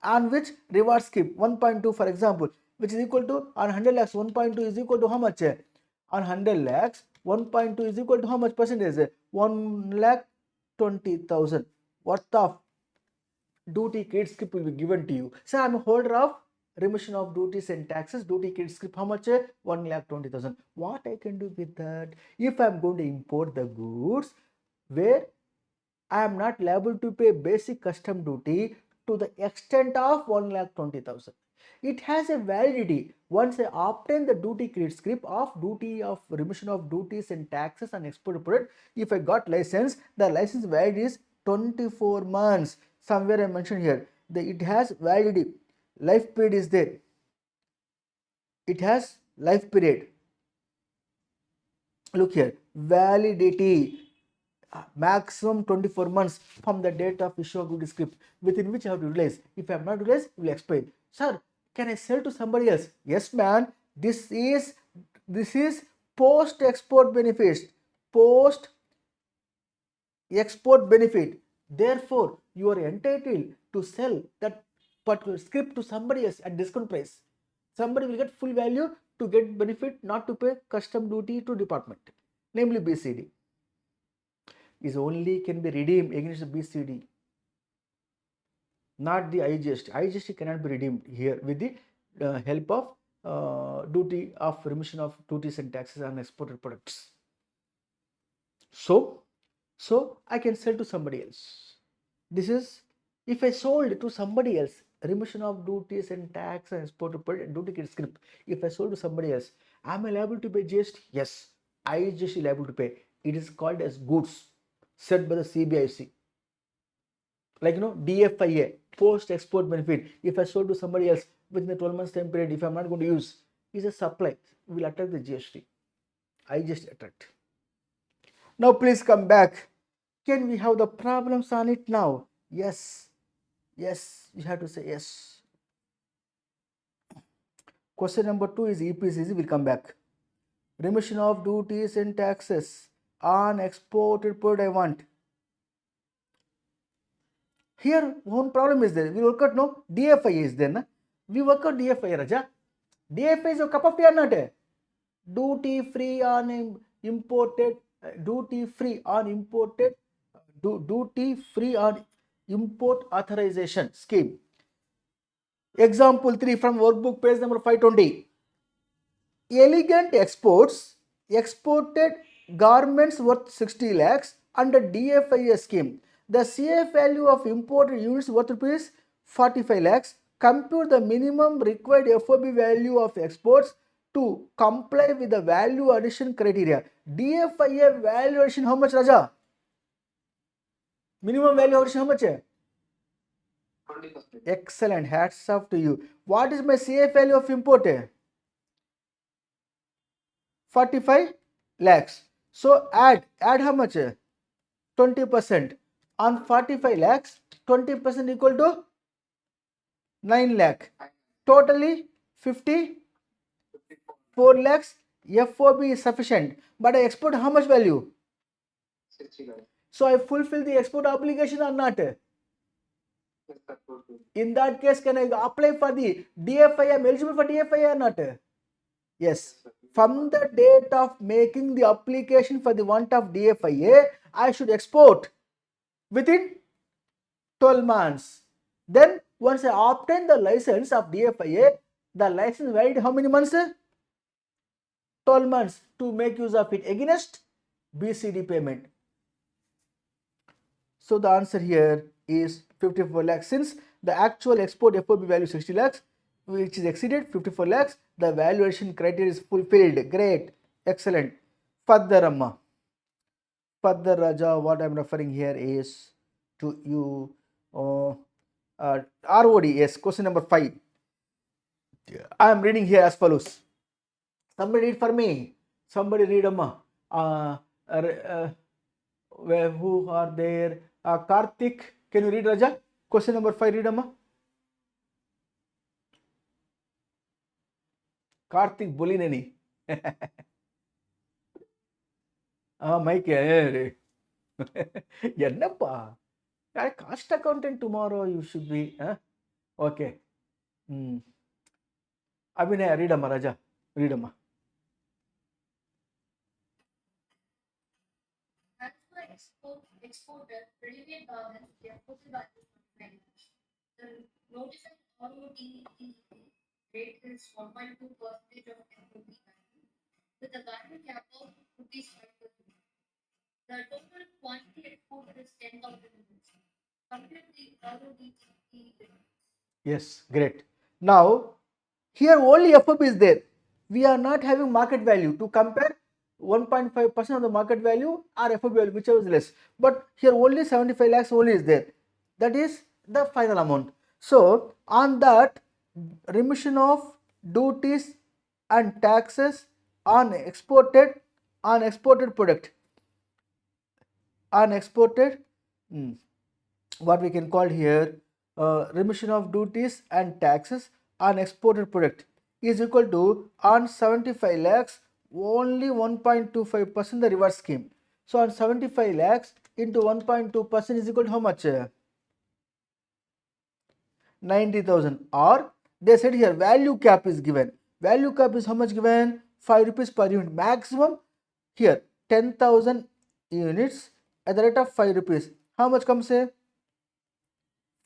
on which reward scheme 1.2, for example, which is equal to on 100 lakhs 1.2 is equal to how much? On 100 lakhs 1.2 is equal to how much percentage? 1,20,000 worth of duty credit script will be given to you. So I am a holder of remission of duties and taxes. Duty credit script how much? 1,20,000. What I can do with that? If I am going to import the goods where I am not liable to pay basic custom duty to the extent of 1,20,000. It has a validity. Once I obtain the duty credit script of duty of remission of duties and taxes on exported product, if I got license, the license validity is 24 months. Somewhere I mentioned here, it has validity. Life period is there. It has life period. Look here, validity. Maximum 24 months from the date of issue of duty script, within which I have to utilize. If I have not utilized, we will explain. Sir, can I sell to somebody else? Yes, man. This is post export benefits. Post export benefit. Therefore, you are entitled to sell that particular script to somebody else at discount price. Somebody will get full value to get benefit, not to pay custom duty to department, namely BCD. Is only can be redeemed against the BCD, not the IGST. IGST cannot be redeemed here with the help of duty of remission of duties and taxes on exported products. So I can sell to somebody else. This is if I sold to somebody else, remission of duties and tax and exported product duty credit script. If I sold to somebody else, am I liable to pay GST? Yes, IGST liable to pay. It is called as goods set by the CBIC. Like DFIA, post export benefit. If I sold to somebody else within the 12 months time period, if I'm not going to use, is a supply, will attract the GST. I just attract. Now please come back. Can we have the problems on it now? Yes, you have to say yes. Question number 2 is EPCC. We'll come back. Remission of duties and taxes on exported product I want. Here one problem is there. We work out DFI is there. Na? We work out DFI, Raja. DFI is a cup of tea or not? Duty free on imported, duty free on import authorization scheme. Example 3 from workbook page number 520. Elegant exports exported garments worth 60 lakhs under DFIA scheme. The CF value of imported units worth rupees 45 lakhs. Compute the minimum required FOB value of exports to comply with the value addition criteria. DFIA value addition how much, Raja? Minimum value addition how much? 20%. Excellent. Hats off to you. What is my CF value of import? 45 lakhs. So add how much? 20%. On 45 lakhs, 20% equal to 9 lakh. Totally 54 lakhs FOB is sufficient, but I export how much value? 69. So I fulfill the export obligation or not? In that case, can I apply for the DFI? I am eligible for DFI or not? Yes. From the date of making the application for the want of DFIA, I should export within 12 months. Then once I obtain the license of DFIA, the license valid how many months? 12 months to make use of it against BCD payment. So the answer here is 54 lakhs. Since the actual export FOB value 60 lakhs, which is exceeded 54 lakhs, the valuation criteria is fulfilled. Great, excellent. Further, Amma. Further, Raja, what I am referring here is to you. ROD, yes, question number 5. I am reading here as follows. Somebody read for me. Somebody read, Amma. Who are there? Karthik, can you read, Raja? Question number 5, read, Amma. Karthik Bolineni. Mike. என்னப்பா cost accountant tomorrow you should be okay Abhinaya ரீடம்மா ராஜா ரீடம்மா exported ready-made garments, their total value is 25 lakhs. The notified ROD rate is 1.2% of FOB value, with a value cap of rupees 5%. The total quantity exported is 10,000 units. Compare the ROD. Yes, great. Now here only FOB is there. We are not having market value to compare 1.5% of the market value or FOB value, whichever is less. But here only 75 lakhs only is there. That is the final amount. So on that, remission of duties and taxes on exported product, on exported what we can call here remission of duties and taxes on exported product is equal to on 75 lakhs only 1.25% the reverse scheme. So on 75 lakhs into 1.2% is equal to how much? 90,000. Or they said here value cap is given. Value cap is how much given? 5 rupees per unit maximum. Here 10,000 units at the rate of 5 rupees. How much comes here?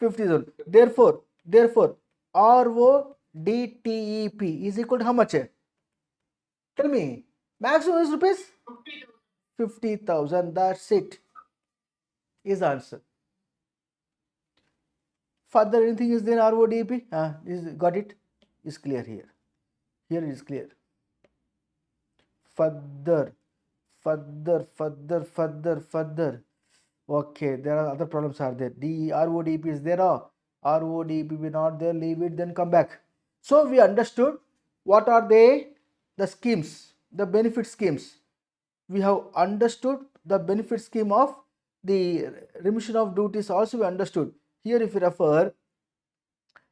50,000. Therefore, RODTEP is equal to how much? Tell me. Maximum is rupees 50,000. That's it. Is answer. Further, anything is there? RODEP? Got it? Is clear here. Here it is clear. Further. Okay, there are other problems are there. RODP is there. RODP be not there, leave it, then come back. So we understood what are they? The schemes, the benefit schemes. We have understood the benefit scheme of the remission of duties also we understood. Here if you refer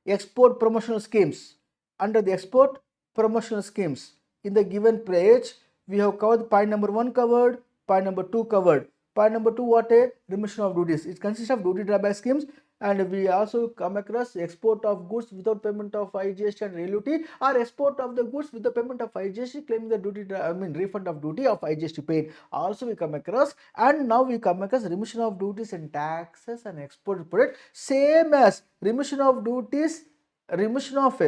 export promotional schemes, under the export promotional schemes in the given page we have covered point number 1 covered, point number 2 covered. Point number 2 what a remission of duties. It consists of duty drawback schemes, and we also come across export of goods without payment of IGST and realty, or export of the goods with the payment of IGST claiming the duty refund of duty of IGST paid also we come across. And now we come across remission of duties and taxes and export product, same as remission of duties, remission of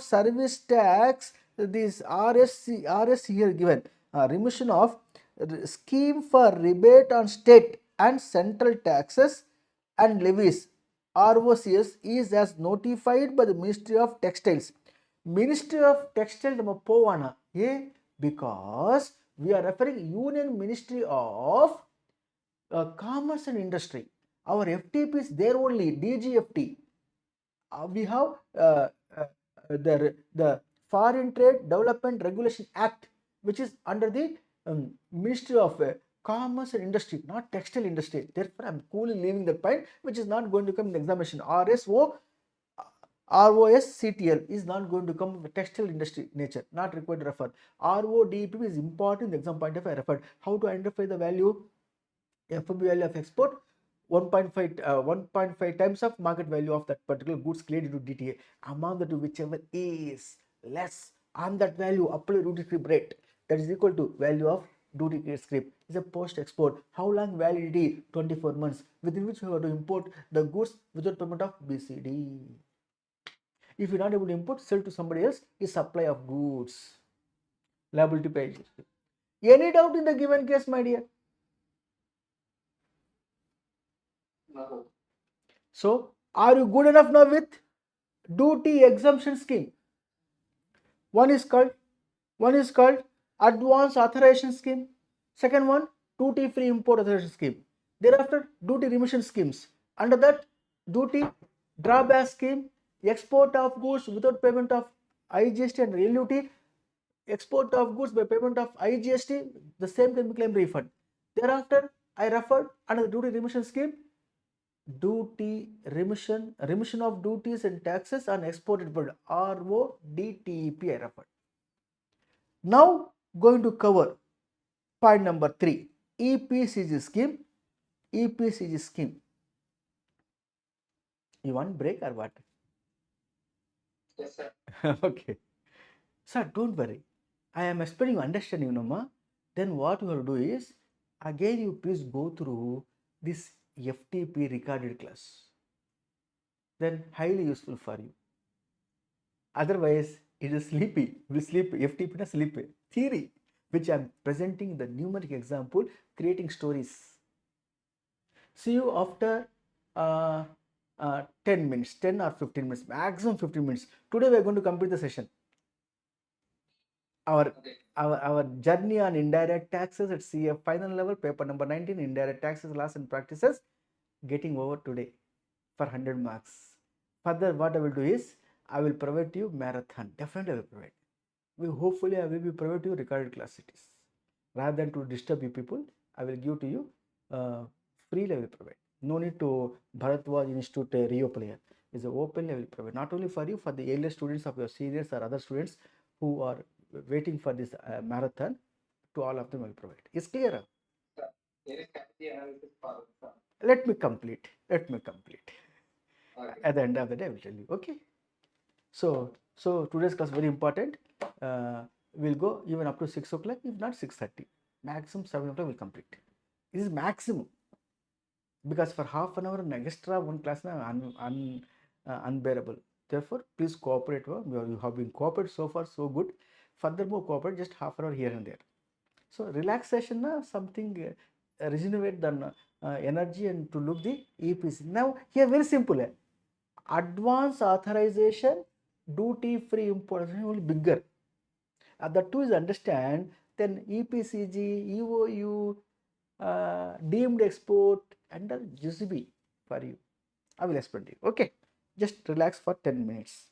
service tax. This RS here given remission of scheme for rebate on state and central taxes and levies, ROCS, is as notified by the Ministry of Textiles. Ministry of Textile nama povana. Because we are referring Union Ministry of Commerce and Industry. Our FTP is there only, DGFT. We have the Foreign Trade Development Regulation Act, which is under the Ministry of Commerce and Industry, not textile industry. Therefore, I am coolly leaving that point, which is not going to come in the examination. ROSCTL is not going to come with textile industry nature, not required to refer. RODP is important in the exam point of view. I referred. How to identify the value? FOB value of export 1.5 times of market value of that particular goods cleared into DTA. Among the two, whichever is less on that value, apply duty free rate that is equal to value of duty free script is a post export. How long validity? 24 months, within which you have to import the goods without payment of BCD. If you're not able to import, sell to somebody else is supply of goods. Liability pay. Any doubt in the given case, my dear? No. So, are you good enough now with duty exemption scheme? One is called advance authorization scheme. Second one, duty free import authorization scheme. Thereafter, duty remission schemes. Under that, duty drawback scheme, export of goods without payment of IGST and rail duty, export of goods by payment of IGST, the same can be claimed refund. Thereafter, I referred under the duty remission scheme, duty remission of duties and taxes on exported product, RODTEP I referred. Now going to cover point number 3, EPCG scheme. EPCG scheme. You want break or what? Yes, sir. Okay. Sir, don't worry. I am expecting you understand, ma. Then what you have to do is, again you please go through this FTP recorded class. Then highly useful for you. Otherwise, it is sleepy. We sleep. FTP is sleepy. Theory, which I am presenting the numeric example, creating stories. See you after 10 minutes, 10 or 15 minutes, maximum 15 minutes. Today we are going to complete the session. Our journey on indirect taxes at CA final level, paper number 19, indirect taxes, laws and practices, getting over today for 100 marks. Further, what I will do is, I will provide you marathon. Definitely I will provide. Hopefully I will be provide you recorded class cities. Rather than to disturb you people, I will give to you freely. I will provide. No need to Bharatwaj Institute Rio player. Is openly I will provide. Not only for you, for the earlier students of your seniors or other students who are waiting for this marathon, to all of them I will provide. Is clear? Sir, there is strategy analysis for sir. Let me complete. Okay. At the end of the day, I will tell you. Okay. So today's class very important. We'll go even up to 6 o'clock, if not 6:30. Maximum 7 o'clock will complete. This is maximum, because for half an hour and extra one class now unbearable. Therefore, please cooperate. You have been cooperated so far, so good. Furthermore, cooperate just half an hour here and there. So relaxation something regenerate the energy and to look the EPC. Now here very simple. Advance authorization, duty free importation will be bigger. The two is understand, then EPCG, EOU, deemed export under GCB for you. I will explain to you. Okay, just relax for 10 minutes.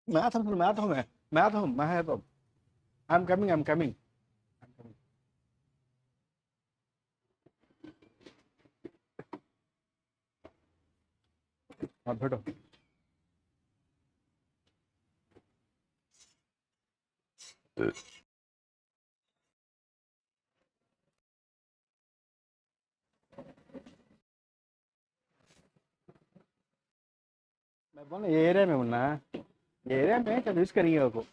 Math हूँ मैं है तो I am coming आप बैठो मैं बोला ये area में मुन्ना ये एरिया में कभी यूज करेंगे आपको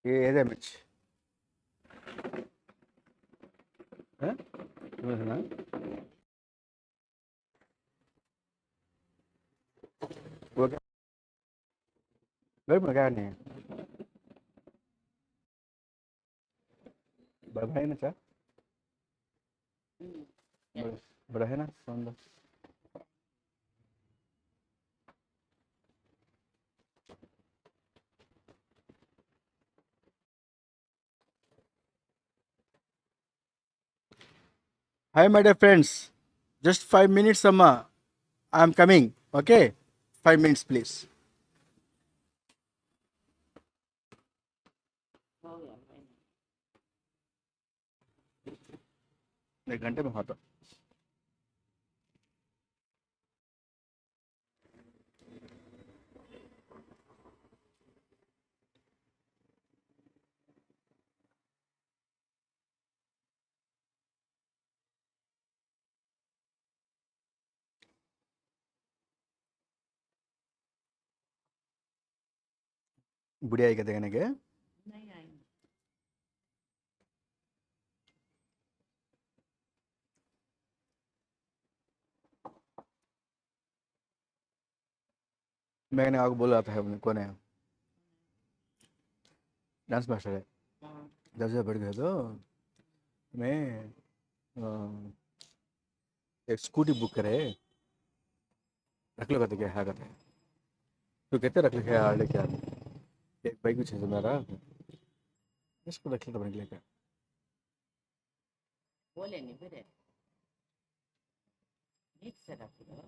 ये एरिया में हैं तुम्हें सुना वो क्या घर में क्या नहीं है बड़ा भाई ना चा बड़ा बड़ा है ना सुंदर Hi, my dear friends. Just 5 minutes, Amma. I'm coming. Okay? 5 minutes, please. एक घंटे में खाता बुढ़िया आई कहते कहने के नहीं आएंगे। मैंने आपको बोला था कौन है डांस मास्टर है हाँ, 10 हज़ार बढ़ गए तो मैं एक स्कूटी बुक करे रख लो कहते क्या है कहते तो कहते रख लिखे हार्ले क्या एक बाइक भी चाहिए मेरा इसको रख लेता निकले क्या बोलेंगे फिर ठीक से रख लो।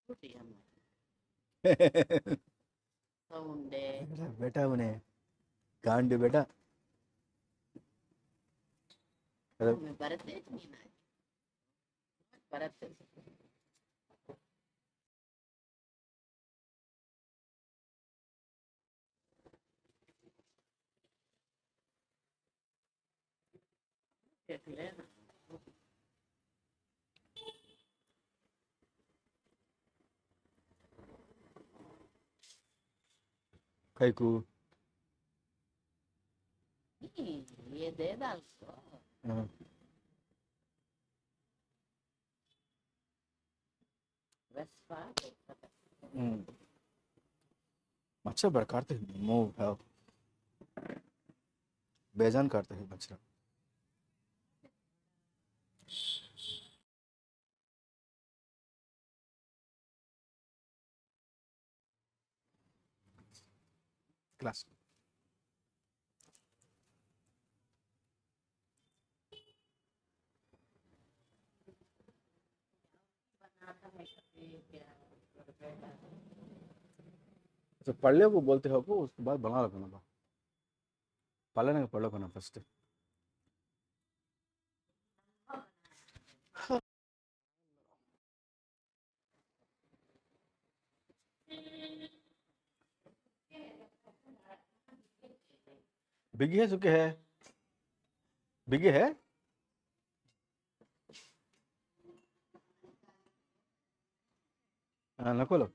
छुट्टी हमारी सौंडे बेटा उन्हें गांड बेटा में बरते नहीं ना बरते देख लेना कैकू ये दे डाल को वेस्पा मच्छर बड़ा काटते हैं मुंह है बेजान काटते हैं मच्छर क्लास बनाता है कभी क्या तो पढ़ लो को बोलते हो को उसके बाद बना लो ना पढ़ लेना पढ़ लो ना फर्स्ट बिगी है सुके है बिगी है नको लो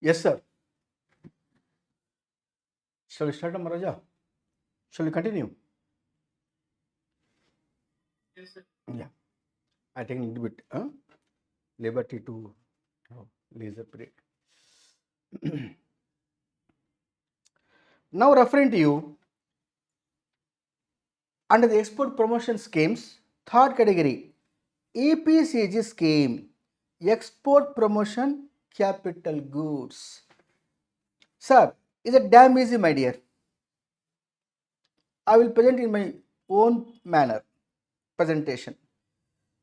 Yes, sir. Shall we start, Amaraja? Shall we continue? Yes, sir. Yeah. I take a little bit liberty to leisure period. Now referring to you, under the export promotion schemes, third category, EPCG scheme, export promotion capital goods. Sir, is it damn easy, my dear? I will present in my own manner presentation.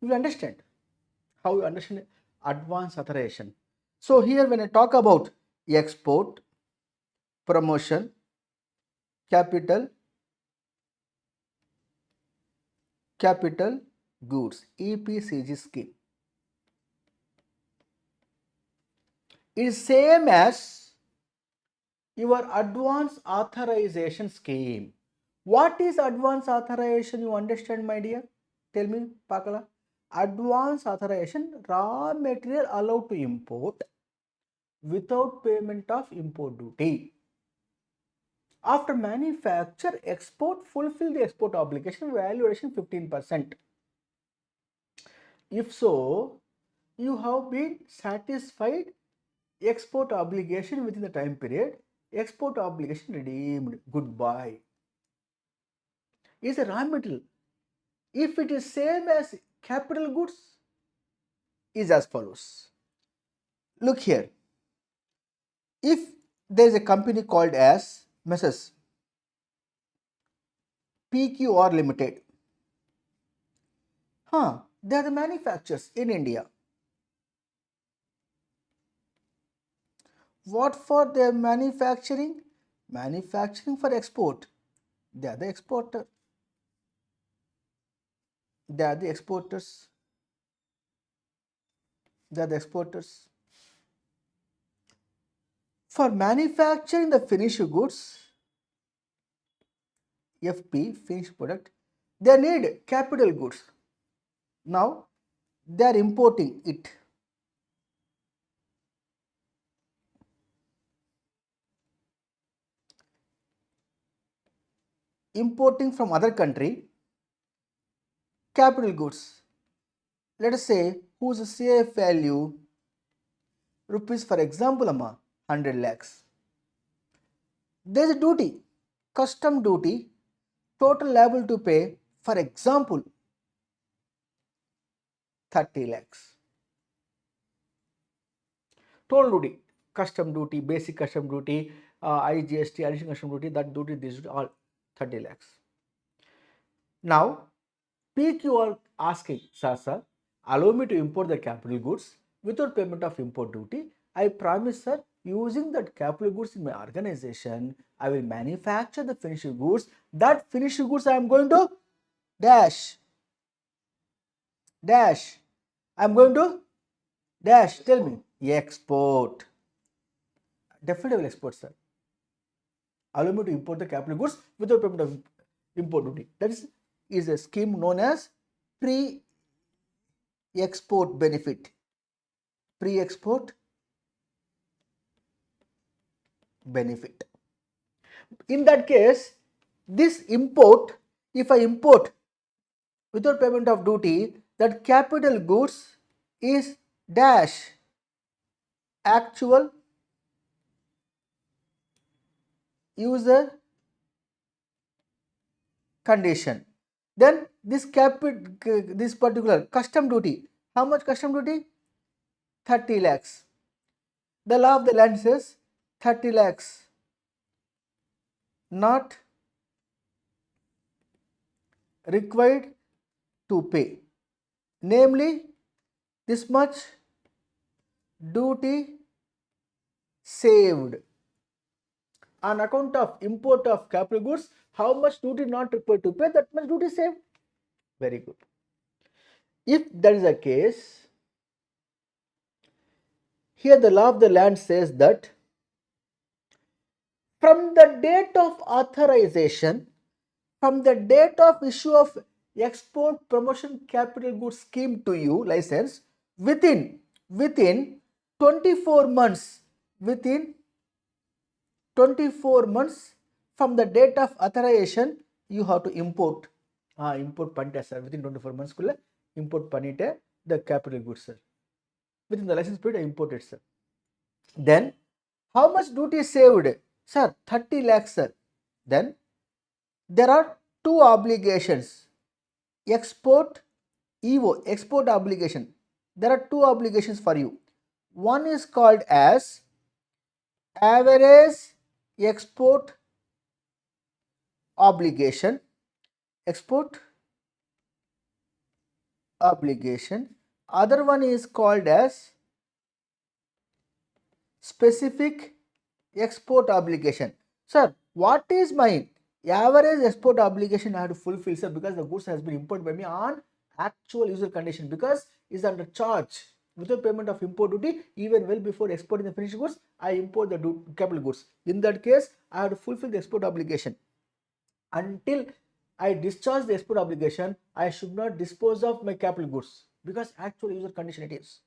You will understand how you understand advanced authorization. So here when I talk about export, promotion, capital goods, EPCG scheme. It is same as your advance authorization scheme. What is advance authorization? You understand, my dear? Tell me, Pakala. Advance authorization, raw material allowed to import without payment of import duty. After manufacture, export, fulfill the export obligation, valuation 15%. If so, you have been satisfied export obligation within the time period, export obligation redeemed, goodbye. Is a raw material. If it is same as capital goods, is as follows. Look here. If there is a company called as Mrs. PQR Limited, they are the manufacturers in India. What for their manufacturing? Manufacturing for export. They are the exporter. They are the exporters. They are the exporters. For manufacturing the finished goods, FP, finished product, they need capital goods. Now, they are importing it. Importing from other country, capital goods. Let us say whose CF value rupees, for example, 100 lakhs. There is a duty, custom duty, total liable to pay, for example, 30 lakhs. Total duty, custom duty, basic custom duty, IGST, additional custom duty, that duty, this all 30 lakhs. Now, PQ are asking, sir, allow me to import the capital goods without payment of import duty. I promise, sir, using that capital goods in my organization, I will manufacture the finished goods. That finished goods I am going to dash. I am going to dash. Tell me, export. Definitely will export, sir. Allow me to import the capital goods without payment of import duty. That is a scheme known as pre-export benefit. Pre-export benefit. In that case, this import, if I import without payment of duty, that capital goods is dash actual user condition. Then this particular custom duty, how much custom duty? 30 lakhs. The law of the land says 30 lakhs not required to pay. Namely, this much duty saved. On account of import of capital goods, how much duty not required to pay, that much duty saved. Very good. If that is the case, here the law of the land says that from the date of authorization, from the date of issue of export promotion capital goods scheme to you license, within 24 months within 24 months from the date of authorization you have to import. Import பண்ணிட்டேன் sir. Within 24 months குள்ள import பண்ணிட்டேன் the capital goods sir. Within the license period I imported sir. Then how much duty saved? Sir, 30 lakhs sir. Then there are two obligations. Export EVO, export obligation. There are two obligations for you. One is called as average export obligation. Export obligation. Other one is called as specific export obligation. Sir, what is my average export obligation I have to fulfill, sir? Because the goods has been imported by me on actual user condition, because is under charge without payment of import duty. Even well before exporting the finished goods, I import the capital goods. In that case, I have to fulfill the export obligation. Until I discharge the export obligation, I should not dispose of my capital goods, because actual user condition it is.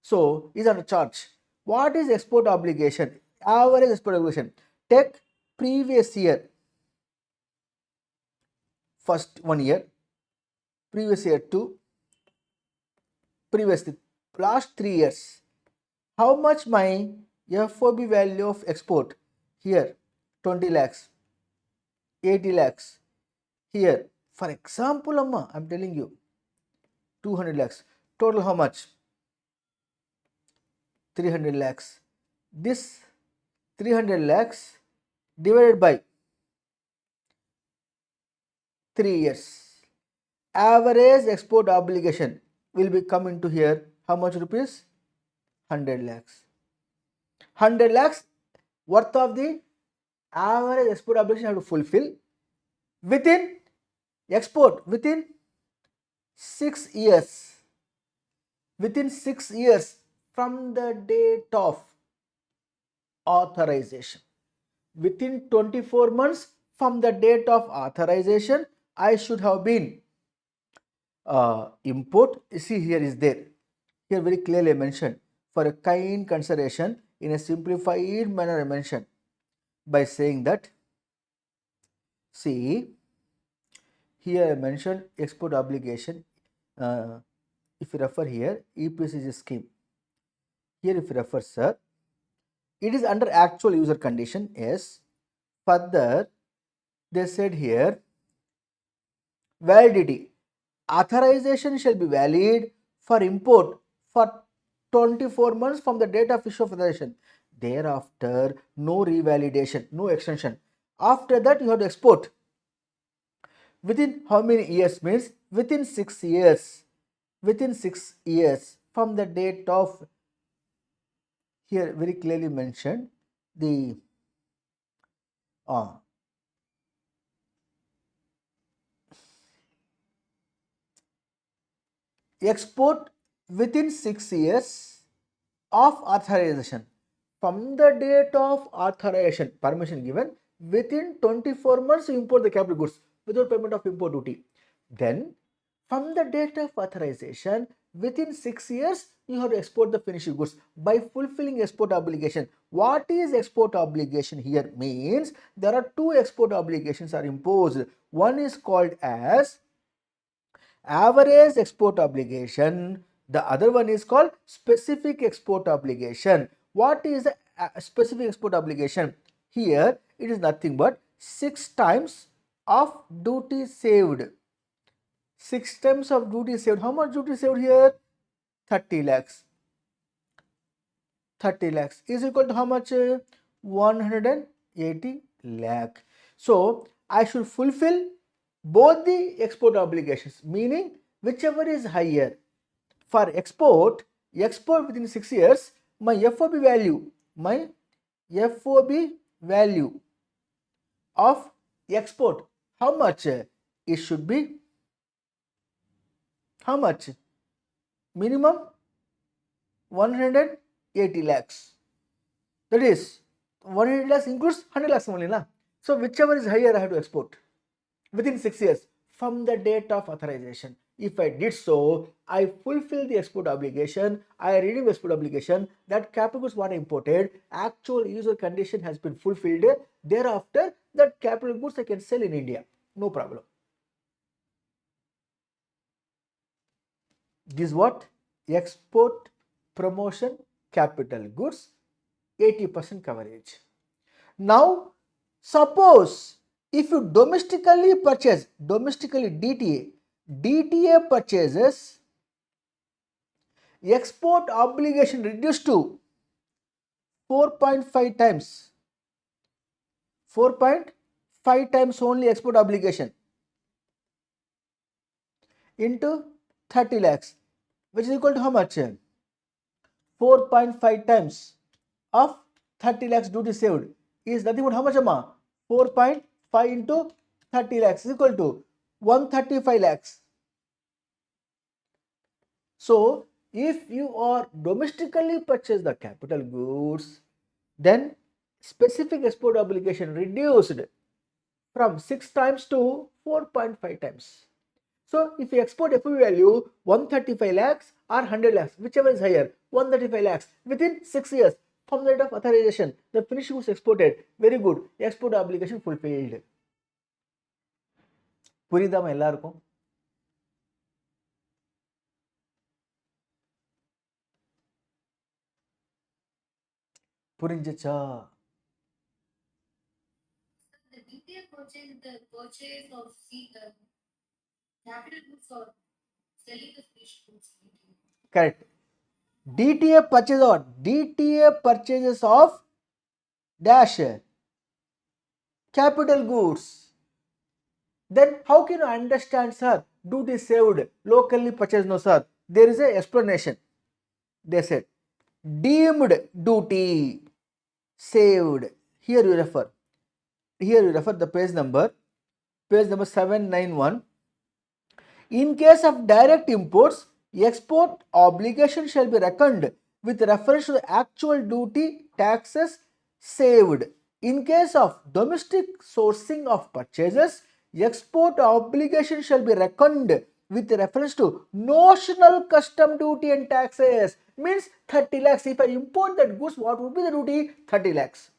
So is under charge. What is export obligation? Average export obligation. Take previous year, first 1 year, previous year 2, previous last 3 years. How much my FOB value of export? Here 20 lakhs, 80 lakhs. Here, for example, Amma, I'm telling you 200 lakhs. Total how much? 300 lakhs. This 300 lakhs divided by 3 years. Average export obligation will be come into here. How much rupees? 100 lakhs. 100 lakhs worth of the average export obligation I have to fulfill within export within 6 years. Within 6 years from the date of authorization. Within 24 months from the date of authorization, I should have been import. See, here is there. Here very clearly mentioned, for a kind consideration in a simplified manner I mentioned by saying that, see, here I mentioned export obligation. If you refer here, EPCG scheme. Here if you refer, sir, it is under actual user condition. Yes. Further, they said here, validity. Authorization shall be valid for import for 24 months from the date of issue of authorization. Thereafter, no revalidation, no extension. After that, you have to export. Within how many years? Means within 6 years. Within 6 years from the date of, here very clearly mentioned, the export within 6 years of authorization. From the date of authorization, permission given, within 24 months you import the capital goods without payment of import duty. Then from the date of authorization, within 6 years you have to export the finished goods by fulfilling export obligation. What is export obligation here? Means there are two export obligations are imposed. One is called as average export obligation. The other one is called specific export obligation. What is the specific export obligation? Here it is nothing but 6 times of duty saved. 6 times of duty saved. How much duty saved here? 30 lakhs. 30 lakhs is equal to how much? 180 lakh. So I should fulfill both the export obligations, meaning whichever is higher. For export within 6 years, my FOB value of export, how much? It should be how much? Minimum 180 lakhs. That is 180 lakhs includes 100 lakhs only. So whichever is higher I have to export within 6 years from the date of authorization. If I did so, I fulfill the export obligation, I redeem the export obligation, that capital goods what I imported, actual user condition has been fulfilled. Thereafter, that capital goods I can sell in India. No problem. This is what? Export promotion capital goods, 80% coverage. Now, suppose if you domestically purchase, domestically DTA purchases, export obligation reduced to 4.5 times, 4.5 times only export obligation into 30 lakhs, which is equal to how much? 4.5 times of 30 lakhs duty saved is nothing but how much amount? 4.5 into 30 lakhs is equal to 135 lakhs. So, if you are domestically purchase the capital goods, then specific export obligation reduced from 6 times to 4.5 times. So, if you export FOB value 135 lakhs or 100 lakhs, whichever is higher, 135 lakhs within 6 years from the date of authorization, the finished goods exported, very good, export obligation fulfilled. புரியுதாமா எல்லாருக்கும்? புரிஞ்சுச்சா? The DTA purchase, the purchase of capital goods or selling the finished goods. Correct. DTA purchase or DTA purchases of dash capital goods. Then how can you understand, sir? Duty saved, locally purchased? No, sir. There is a explanation. They said deemed duty saved. Here you refer. Here you refer the page number 791. In case of direct imports, export obligation shall be reckoned with reference to the actual duty taxes saved. In case of domestic sourcing of purchases, export obligation shall be reckoned with reference to notional custom duty and taxes. Means 30 lakhs. If I import that goods, what would be the duty? 30 lakhs.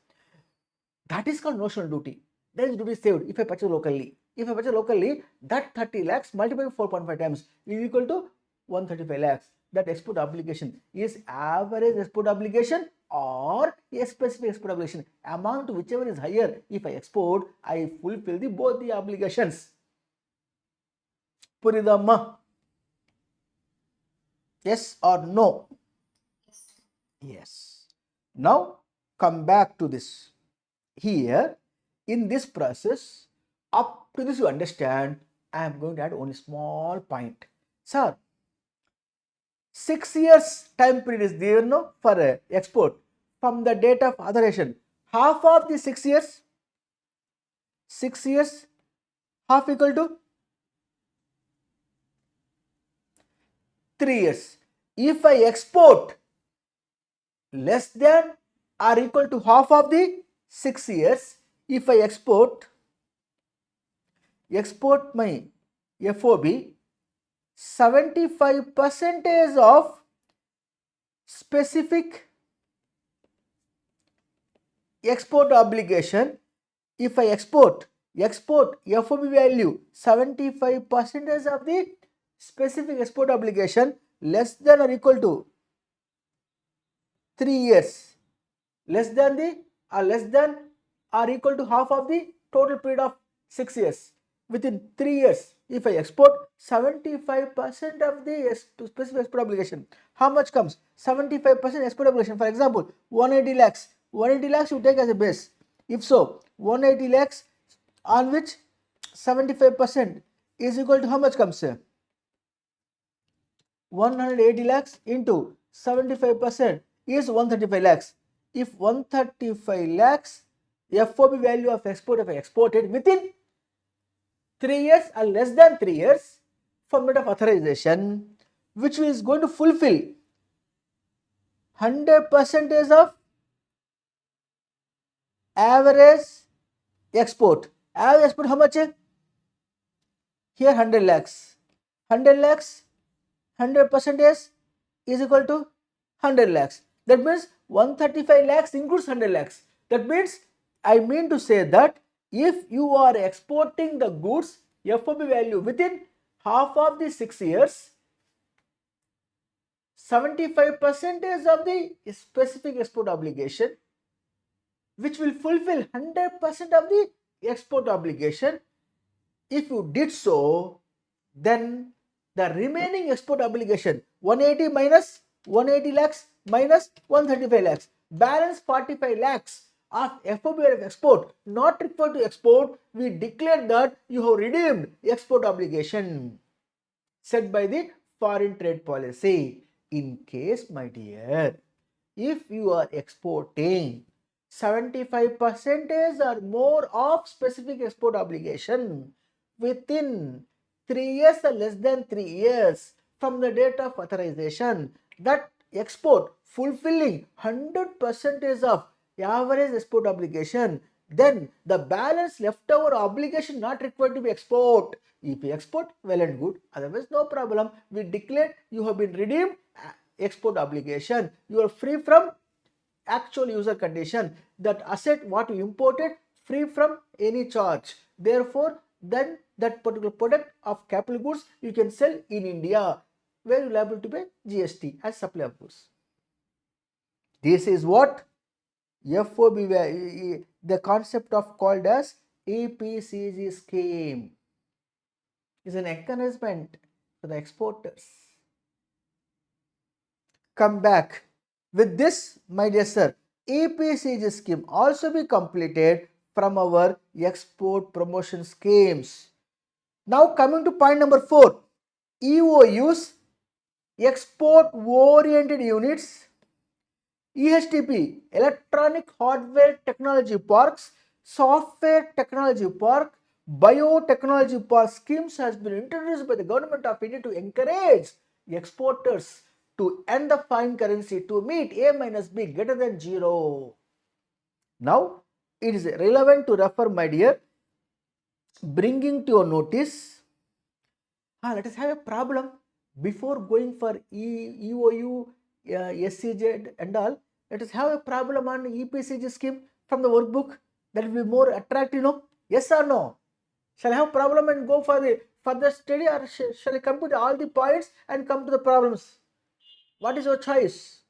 That is called notional duty. That is duty saved if I purchase locally. If I purchase locally, that 30 lakhs multiplied by 4.5 times is equal to 135 lakhs. That export obligation is average export obligation or a specific export obligation. Amount whichever is higher, if I export, I fulfill both the obligations. Puridamma? Yes or no? Yes. Now come back to this. Here in this process, up to this you understand, I am going to add only small point. Sir, 6 years time period is there no for export from the date of authorization. Half of the 6 years, 6 years, half equal to 3 years. If I export less than or equal to half of the 6 years, if I export my FOB, 75% of specific export obligation. If I export FOB value 75% of the specific export obligation less than or equal to 3 years, less than or equal to half of the total period of 6 years. Within 3 years, if I export 75% of the specific export obligation, how much comes? 75% export obligation. For example, 180 lakhs. 180 lakhs you take as a base. If so, 180 lakhs on which 75% is equal to how much comes? 180 lakhs into 75% is 135 lakhs. If 135 lakhs FOB value of export if I exported within 3 years or less than 3 years from date of authorization, which is going to fulfill 100% of average export. Average export how much? Here 100 lakhs. 100 lakhs, 100% is equal to 100 lakhs. That means 135 lakhs includes 100 lakhs. That means I mean to say that if you are exporting the goods FOB value within half of the 6 years, 75% of the specific export obligation, which will fulfill 100% of the export obligation. If you did so, then the remaining export obligation 180 minus 180 lakhs minus 135 lakhs, balance 45 lakhs of FOB of export not required to export, we declare that you have redeemed export obligation set by the foreign trade policy. In case, my dear, if you are exporting 75% or more of specific export obligation within 3 years or less than 3 years from the date of authorization, that export fulfilling 100% of average export obligation, then the balance leftover obligation not required to be export. If you export, well and good, otherwise no problem. We declare you have been redeemed export obligation. You are free from actual user condition. That asset what you imported free from any charge. Therefore, then that particular product of capital goods you can sell in India where you are liable to pay GST as supply of goods. This is what FOB, the concept of called as EPCG scheme, is an encouragement for the exporters. Come back. With this, my dear sir, EPCG scheme also be completed from our export promotion schemes. Now coming to point number 4, EOUs, export oriented units, EHTP, electronic hardware technology parks, software technology park, biotechnology park schemes has been introduced by the government of India to encourage exporters to end the foreign currency to meet A minus B greater than 0. Now it is relevant to refer, my dear, bringing to your notice. Let us have a problem before going for EOU, SCZ and all. Let us have a problem on EPCG scheme from the workbook. That will be more attractive, no? Yes or no? Shall I have problem and go for the further study, or shall I compute all the points and come to the problems? What is your choice?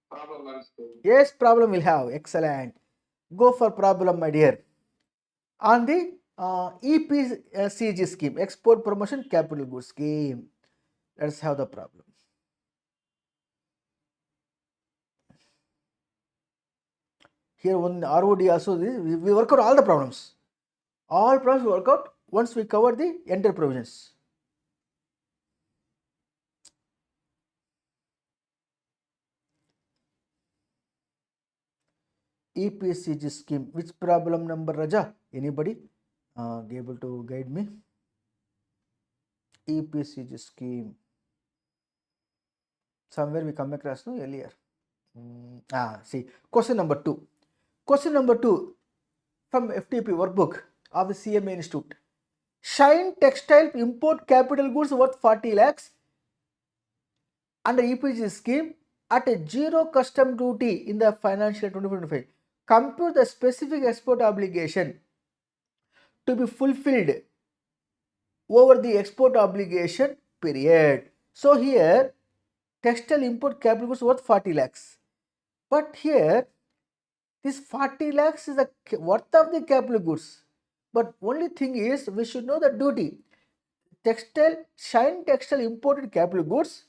Problem one school. Yes, problem will have. Excellent. Go for problem, my dear. On the EPCG scheme, Export Promotion Capital Goods Scheme. Let's have the problem. Here on ROD also, we work out all the problems. All problems we work out once we cover the entire provisions. EPCG scheme. Which problem number, Raja? Anybody be able to guide me? EPCG scheme. Somewhere we come across no earlier. See, question number 2. Question number 2 from FTP workbook of the CMA Institute. Shine Textile import capital goods worth 40 lakhs under EPCG scheme at a zero custom duty in the financial year 2025. Compute the specific export obligation to be fulfilled over the export obligation period. So here textile import capital goods worth 40 lakhs. But here this 40 lakhs is the worth of the capital goods. But only thing is we should know the duty. Shine Textile imported capital goods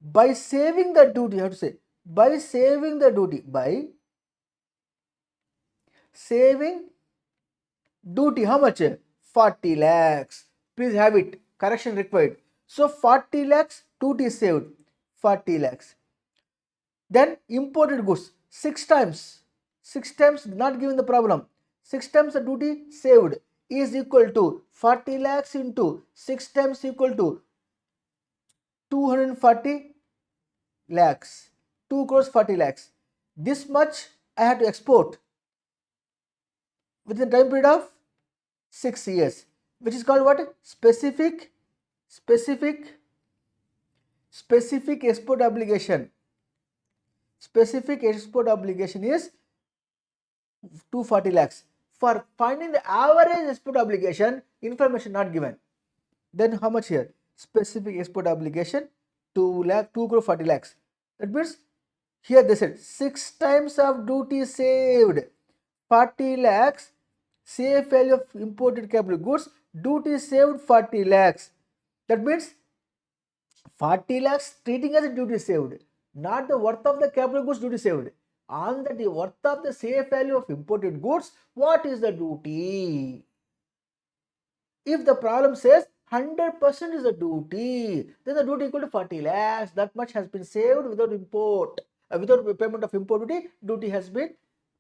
by saving the duty, you have to say, by saving the duty, by saving duty, how much? 40 lakhs. Please have it, correction required. So 40 lakhs duty saved, 40 lakhs. Then imported goods 6 times, not given the problem, 6 times the duty saved is equal to 40 lakhs into 6 times equal to 240 lakhs, 2 crores 40 lakhs. This much I have to export within a time period of 6 years. which is called what? Specific export obligation. Specific export obligation is 240 lakhs. For finding the average export obligation, information not given. Then how much here? Specific export obligation 2 crore 40 lakhs. That means here they said 6 times of duty saved, 40 lakhs. Safe value of imported capital goods, duty saved 40 lakhs. That means 40 lakhs treating as a duty saved, not the worth of the capital goods duty saved. On the worth of the safe value of imported goods, what is the duty? If the problem says 100% is the duty, then the duty equal to 40 lakhs. That much has been saved without import, without payment of import duty. Duty has been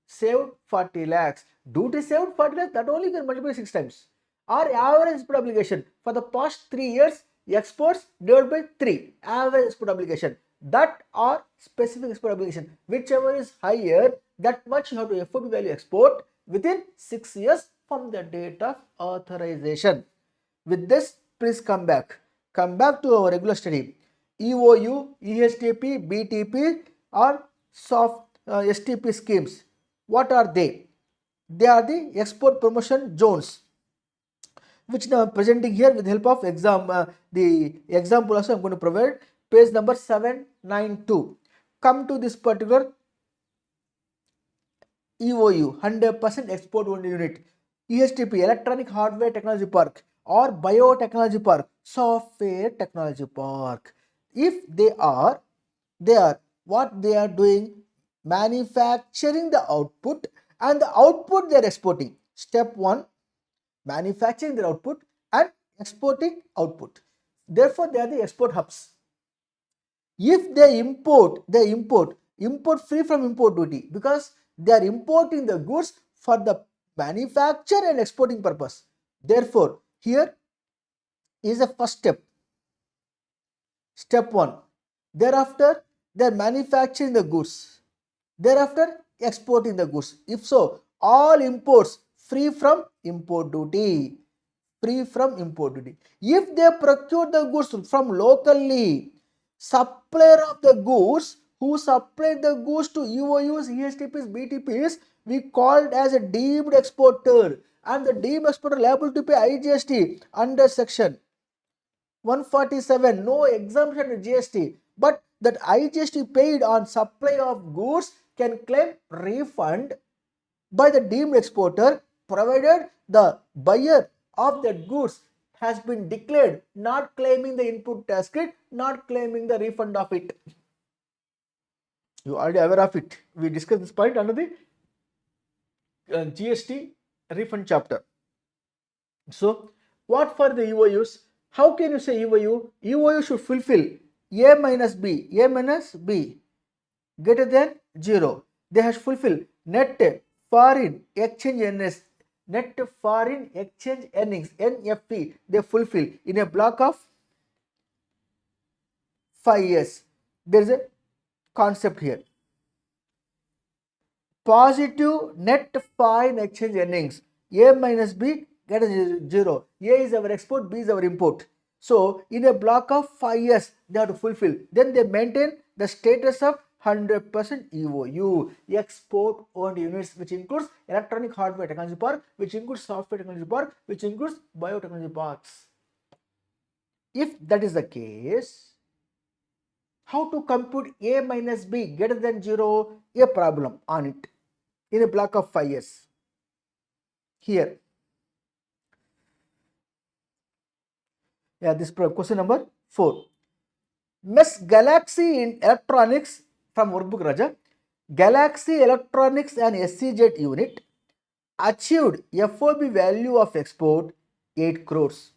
saved 40 lakhs. Duty saved 40 lakhs, that only can multiply 6 times. Our average export obligation for the past 3 years, exports divided by 3, average export obligation. That or specific export obligation, whichever is higher, that much you have to FOB value export within 6 years from the date of authorization. With this, please come back to our regular study. EOU, ESTP, BTP or soft STP schemes. What are they? They are the export promotion zones, which now I am presenting here with the help of the example also I am going to provide. Page number 792. Come to this particular EOU, 100% export only unit. ESTP, Electronic Hardware Technology Park, or Biotechnology Park, Software Technology Park. If they are what they are doing? Manufacturing the output, and the output they are exporting. Step 1, manufacturing their output and exporting output. Therefore, they are the export hubs. If they import free from import duty, because they are importing the goods for the manufacture and exporting purpose. Therefore, here is the first step. Step 1. Thereafter, they are manufacturing the goods. Thereafter, exporting the goods. If so, all imports free from import duty. If they procure the goods from locally, supplier of the goods who supplied the goods to EOUs, ESTPs, BTPs, we called as a deemed exporter, and the deemed exporter liable to pay IGST under section 147, no exemption in GST, but that IGST paid on supply of goods can claim refund by the deemed exporter, provided the buyer of that goods has been declared not claiming the input tax credit, not claiming the refund of it. You are already aware of it. We discussed this point under the GST refund chapter. So, what for the EOUs? How can you say EOU? EOU should fulfill A minus B greater than 0. They have fulfilled net foreign exchange earnings, NFE, they fulfill in a block of 5 years. There is a concept here. Positive net foreign exchange earnings, A minus B greater than 0. A is our export, B is our import. So, in a block of 5 years, they have to fulfill. Then they maintain the status of 100% EOU, export owned units, which includes Electronic Hardware Technology Park, which includes Software Technology Park, which includes Biotechnology Parks. If that is the case, how to compute A minus B greater than 0? A problem on it in a block of 5 years. Here, this question number 4. Miss Galaxy in Electronics from workbook Raja. Galaxy Electronics and SCZ unit achieved FOB value of export 8 crores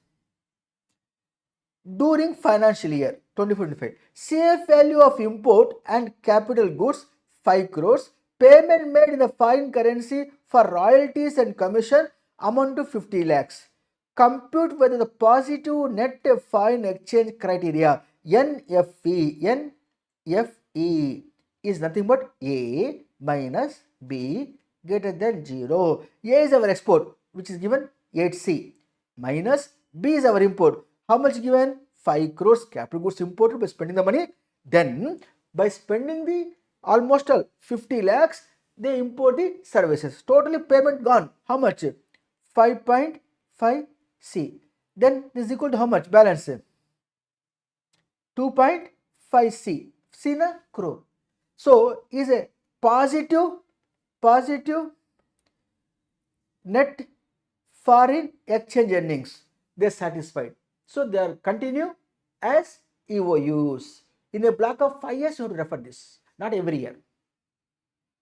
during financial year 2025. Safe value of import and capital goods 5 crores. Payment made in the foreign currency for royalties and commission amount to 50 lakhs. Compute whether the positive net foreign exchange criteria NFE is nothing but A minus B greater than 0. A is our export, which is given 8C. minus B is our import. How much given? 5 crores capital goods imported by spending the money. Then by spending the almost 50 lakhs, they import the services. Totally payment gone. How much? 5.5 C. Then this is equal to how much? Balance 2.5 C. C na crore. So is a positive net foreign exchange earnings. They are satisfied. So they are continue as EOUs. In a block of 5 years, you have to refer this, not every year.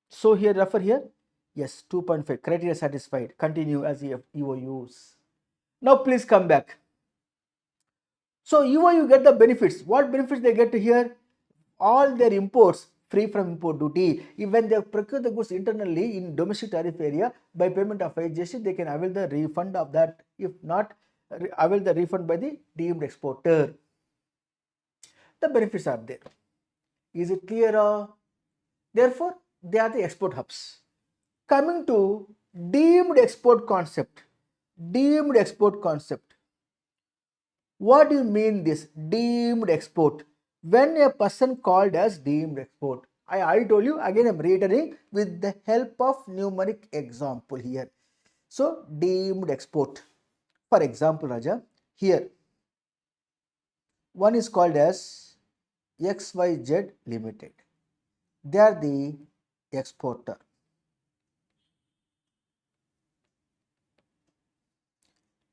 So here refer here. Yes, 2.5 criteria satisfied. Continue as EOUs. Now please come back. So EOU get the benefits. What benefits they get here? All their imports free from import duty. Even they procure the goods internally in domestic tariff area by payment of IGST, they can avail the refund of that. If not, avail the refund by the deemed exporter. The benefits are there. Is it clear? Therefore, they are the export hubs. Coming to deemed export concept. Deemed export concept. What do you mean this deemed export? When a person called as deemed export, I told you, again I'm reiterating with the help of numeric example here. So deemed export. For example, Raja, here one is called as XYZ Limited. They are the exporter.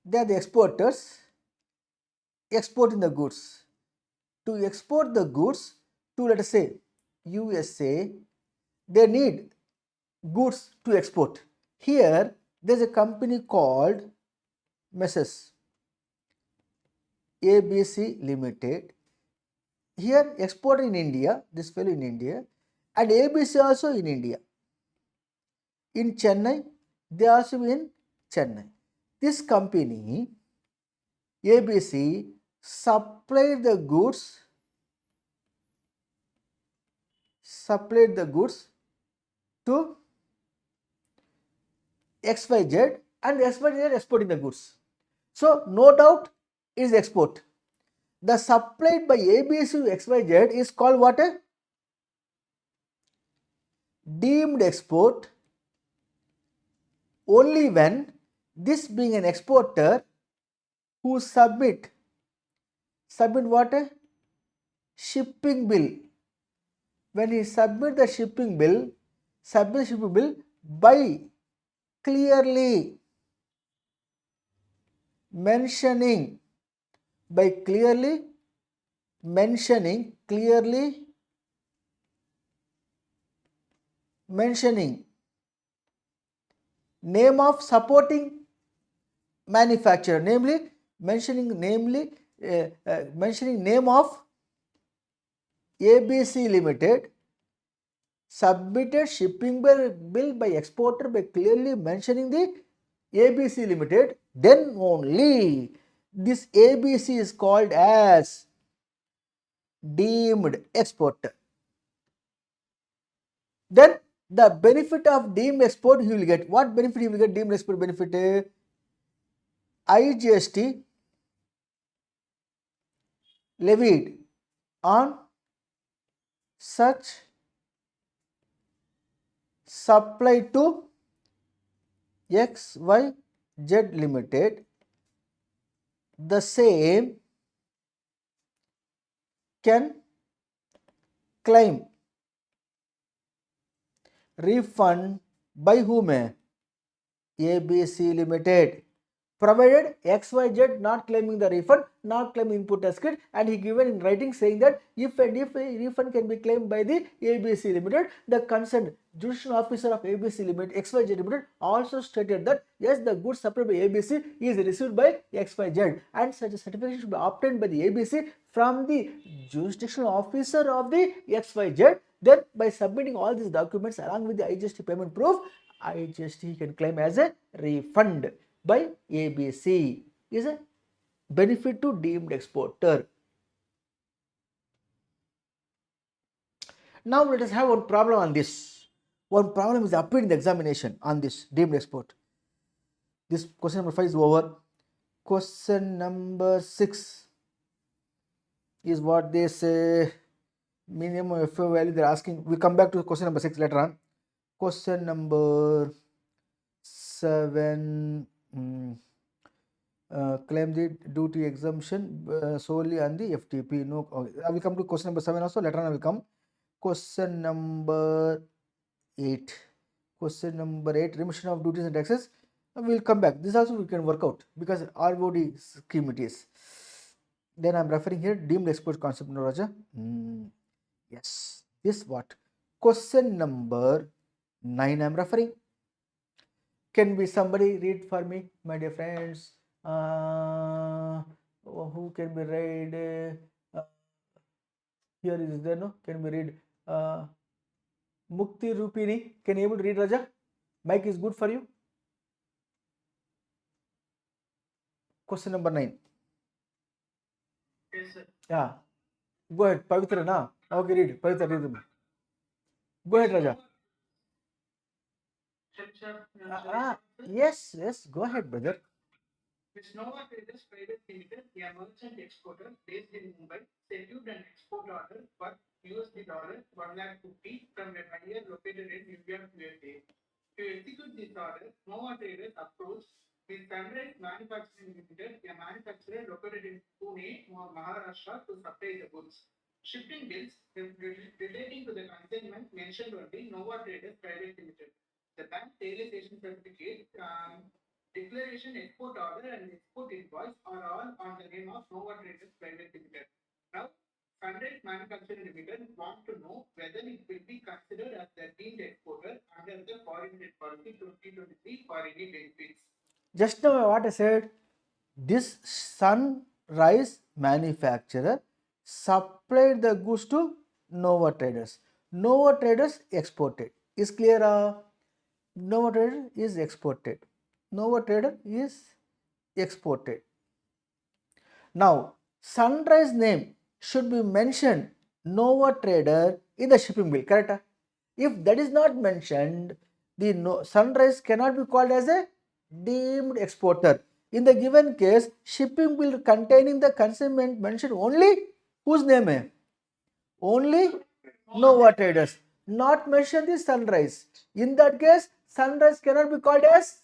They are the exporters exporting the goods. To export the goods to, let us say, USA, they need goods to export. Here there is a company called Mrs. ABC Limited. Here exporter in India, this fellow in India, and ABC also in India. In Chennai, they also in Chennai. This company ABC supplied the goods to XYZ, and XYZ is exporting the goods. So no doubt it is export. The supplied by ABC to XYZ is called what? Deemed export only when this being an exporter who submit what? Shipping bill. When he submit the shipping bill by clearly mentioning name of supporting manufacturer, mentioning name of ABC Limited, submitted shipping bill by exporter by clearly mentioning the ABC Limited, then only this ABC is called as deemed exporter. Then the benefit of deemed export he will get. What benefit he will get? Deemed export benefit, IGST levied on such supply to XYZ Limited, the same can claim refund by whom? ABC Limited, provided XYZ not claiming the refund, not claiming input tax credit, and he given in writing saying that if a refund can be claimed by the ABC Limited, the concerned jurisdiction officer of ABC Limited, XYZ Limited, also stated that yes, the goods supplied by ABC is received by XYZ, and such a certification should be obtained by the ABC from the jurisdictional officer of the XYZ. Then by submitting all these documents along with the IGST payment proof, IGST can claim as a refund by ABC. Is a benefit to deemed exporter. Now let us have one problem on this. One problem is appeared in the examination on this deemed export. This question number 5 is over. Question number 6 is what they say. Minimum FO value they're asking. We'll come back to question number 6 later on. Question number 7. Claim the duty exemption solely on the FTP. No, okay. I will come to question number 7 also. Later on I will come. Question number 8. Question number 8, remission of duties and taxes. We'll come back. This also we can work out because ROD scheme it is. Then I'm referring here deemed export concept, no Raja. Yes. This what? Question number 9 I'm referring. Can be somebody read for me, my dear friends? Who can be read? Here is there, no? Can we read? Mukti Rupini. Can you able to read, Raja? Mic is good for you. Question number 9. Yes, sir. Yeah. Go ahead. Pavitra, na? Okay, read. Pavitra, read them. Go ahead, Raja. Yes, go ahead, brother. Which Nova Traders Private Limited, a merchant exporter based in Mumbai, secured an export order for USD $150 from a buyer located in New York, USA. To execute this order, Nova Traders approached the Sunrise Manufacturing Limited, a manufacturer located in Pune, Maharashtra, to supply the goods. Shipping bills relating to the consignment mentioned only Nova Traders Private Limited. The bank realization certificate, declaration, export order, and export invoice are all on the name of Nova Traders Private Limited. Now, Sunrise Manufacturing Limited want to know whether it will be considered as the deemed exporter under the Foreign Trade Policy 2023 for any benefits. Just now what I said, this Sunrise manufacturer supplied the goods to Nova Traders. Nova Traders exported. Is clear? Nova Trader is exported. Nova Trader is exported. Now, Sunrise name should be mentioned Nova Trader in the shipping bill, correct? If that is not mentioned, the Sunrise cannot be called as a deemed exporter. In the given case, shipping bill containing the consignment mentioned only whose name? Only Nova Traders, not mention the Sunrise. In that case, Sunrise cannot be called as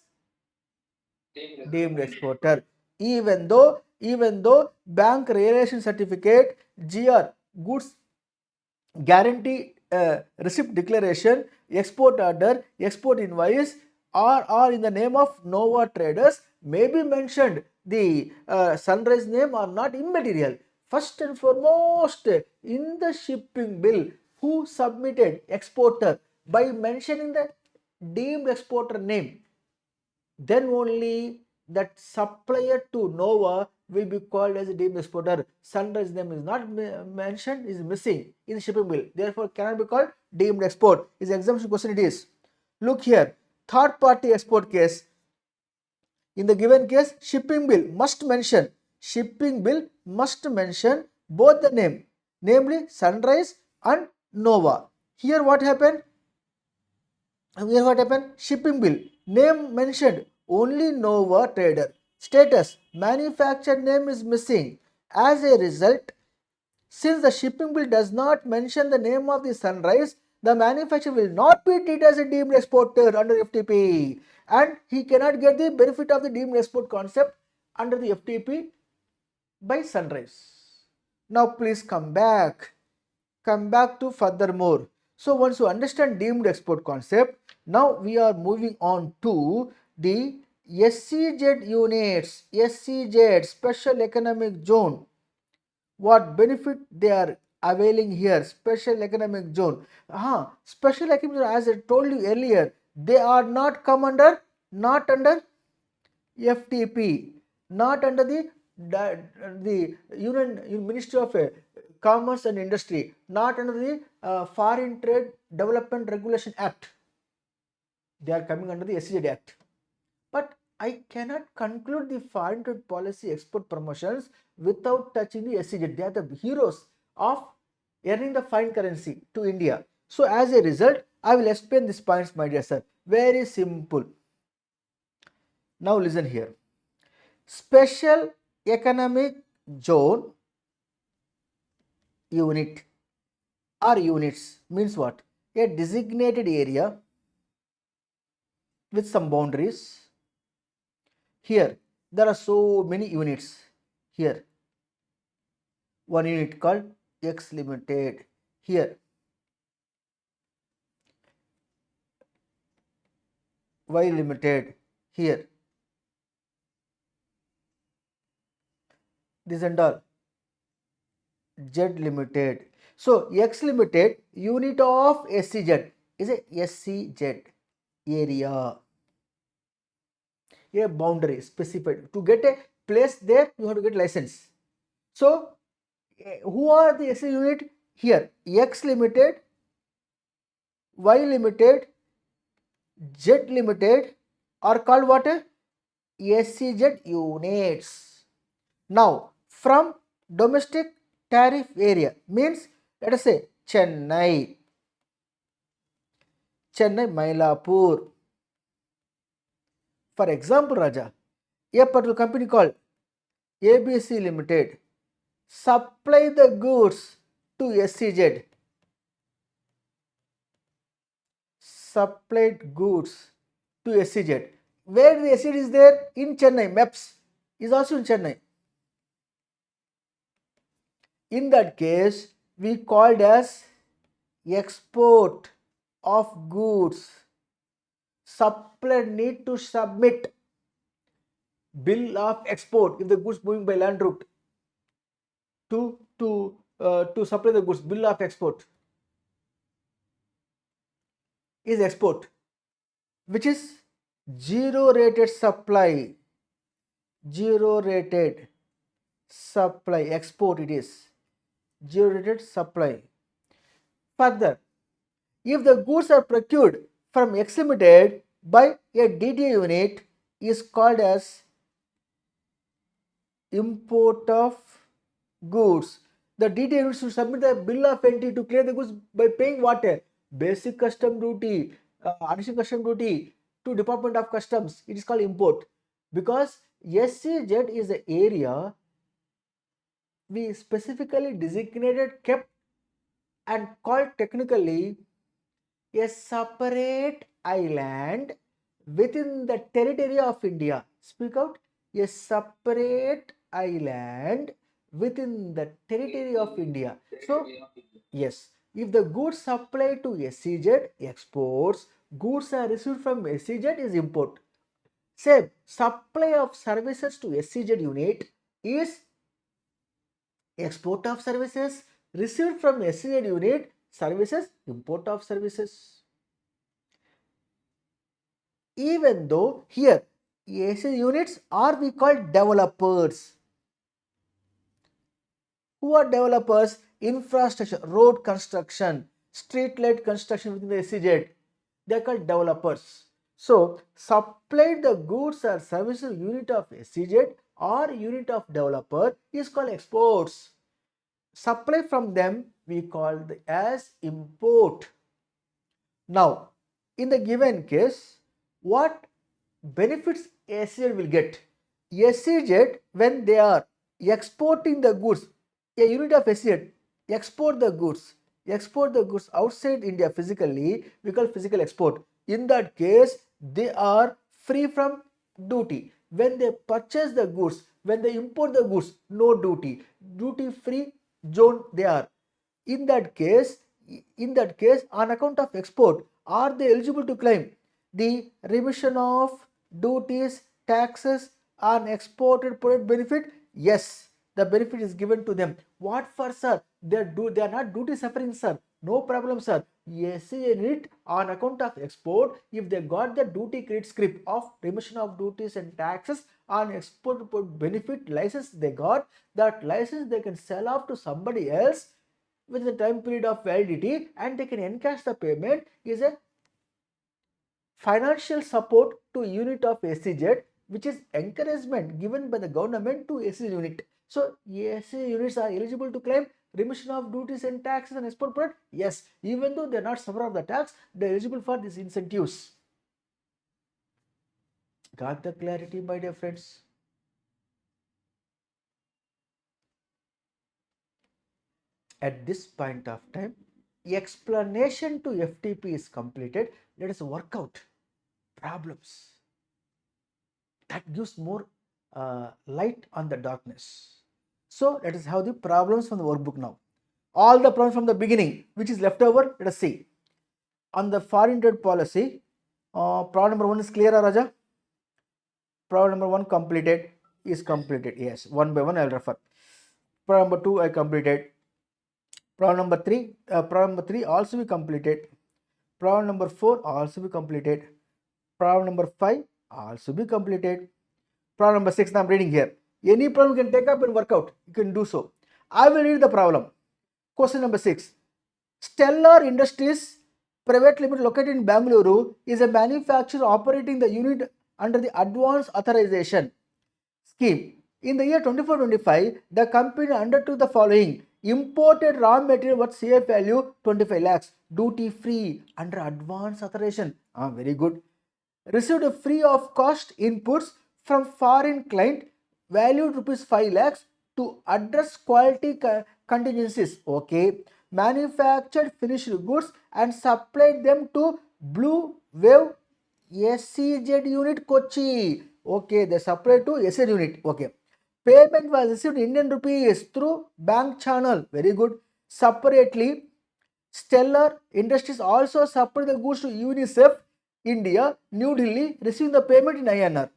deemed exporter. Even though bank realization certificate, GR, goods guarantee receipt declaration, export order, export invoice are in the name of Nova Traders, may be mentioned. The Sunrise name are not immaterial. First and foremost, in the shipping bill, who submitted exporter by mentioning the deemed exporter name, then only that supplier to Nova will be called as a deemed exporter. Sunrise name is not mentioned, is missing in the shipping bill, therefore cannot be called deemed export. Is exemption question it is. Look here, third party export case. In the given case, shipping bill must mention both the name, namely Sunrise and Nova. Here what happened? Shipping bill name mentioned only Nova Trader. Status, manufacturer name is missing. As a result, since the shipping bill does not mention the name of the Sunrise, the manufacturer will not be treated as a deemed exporter under FTP, and he cannot get the benefit of the deemed export concept under the FTP by Sunrise. Now please come back to furthermore. So once you understand deemed export concept, now we are moving on to the SEZ units, SEZ, special economic zone. What benefit they are availing here? Special economic zone. Special economic zone, as I told you earlier, they are not under FTP, not under the Union Ministry of Commerce and Industry, not under the Foreign Trade Development Regulation Act. They are coming under the SEZ Act. But I cannot conclude the foreign trade policy export promotions without touching the SEZ. They are the heroes of earning the foreign currency to India. So as a result, I will explain these points, my dear sir. Very simple. Now listen here. Special economic zone unit or units means what? A designated area with some boundaries. Here there are so many units. Here one unit called X limited. Here Y limited. Here this and all Z limited. So X limited unit of SCZ is a SCZ area, a boundary specified. To get a place there, you have to get license. So who are the SC unit? Here X limited, Y limited, Z limited are called what? SCZ units. Now from domestic tariff area means, let us say Chennai, Mylapore. For example, Raja, a particular company called ABC Limited supply the goods to SCZ, supplied goods to SCZ. Where the SCZ is there? In Chennai. MEPS is also in Chennai. In that case, we called as export of goods. Supplier need to submit bill of export if the goods moving by land route to supply the goods. Bill of export is export, which is zero rated supply. Zero rated supply, export it is. Zero rated supply. Further, if the goods are procured from X limited by a DTA unit, is called as import of goods. The DTA unit should submit the bill of entry to clear the goods by paying what? Basic custom duty, additional custom duty to Department of Customs. It is called import. Because SCZ is the area we specifically designated, kept and called technically a separate island within the territory of India. Speak out. A separate island within the territory of India. So, yes, if the goods supplied to SCZ exports, goods are received from SCZ is import. Same, supply of services to SCZ unit is export of services, received from SCZ unit services, import of services. Even though here SCZ units are we call developers. Who are developers? Infrastructure, road construction, street light construction within the SCZ. They are called developers. So supplied the goods or services unit of SCZ or unit of developer is called exports. Supply from them we call as import. Now in the given case, what benefits SCZ will get? SCZ, when they are exporting the goods, a unit of SCZ export the goods outside India physically, we call physical export. In that case, they are free from duty. When they purchase the goods, when they import the goods, no duty. Duty free zone they are. In that case, on account of export, are they eligible to claim the remission of duties, taxes on exported product benefit? Yes, the benefit is given to them. What for, sir? They are not duty suffering, sir. No problem, sir. Yes, in it on account of export, if they got the duty credit script of remission of duties and taxes on export benefit license they got, that license they can sell off to somebody else with the time period of validity and they can encash the payment is a financial support to unit of SCZ, which is encouragement given by the government to SCZ unit. So SCZ units are eligible to claim remission of duties and taxes on export product. Yes, even though they are not sufferer of the tax, they are eligible for these incentives. Got the clarity, my dear friends? At this point of time, explanation to FTP is completed. Let us work out problems. That gives more light on the darkness. So let us have the problems from the workbook now. All the problems from the beginning, which is left over, let us see. On the foreign trade policy, problem number 1 is clear, Raja? Problem number 1 completed is completed. Yes, one by one I will refer. Problem number 2 I completed. Problem number 3 also we completed. Problem number 4 also be completed. Problem number 5 also be completed. Problem number 6 I am reading here. Any problem you can take up and work out. You can do so. I will read the problem. Question number 6. Stellar Industries Private Limited located in Bangalore is a manufacturer operating the unit under the Advanced Authorization Scheme. In the year 24-25, the company undertook the following: imported raw material worth CF value 25 lakhs, duty free under advance authorization. Very good. Received a free of cost inputs from foreign client valued rupees 5 lakhs to address quality contingencies. Okay. Manufactured finished goods and supplied them to Blue Wave SEZ unit Kochi. Okay, they supplied to SEZ unit. Okay. Payment was received in Indian rupees through bank channel. Very good. Separately, Stellar Industries also supplied the goods to UNICEF India, New Delhi, receiving the payment in INR.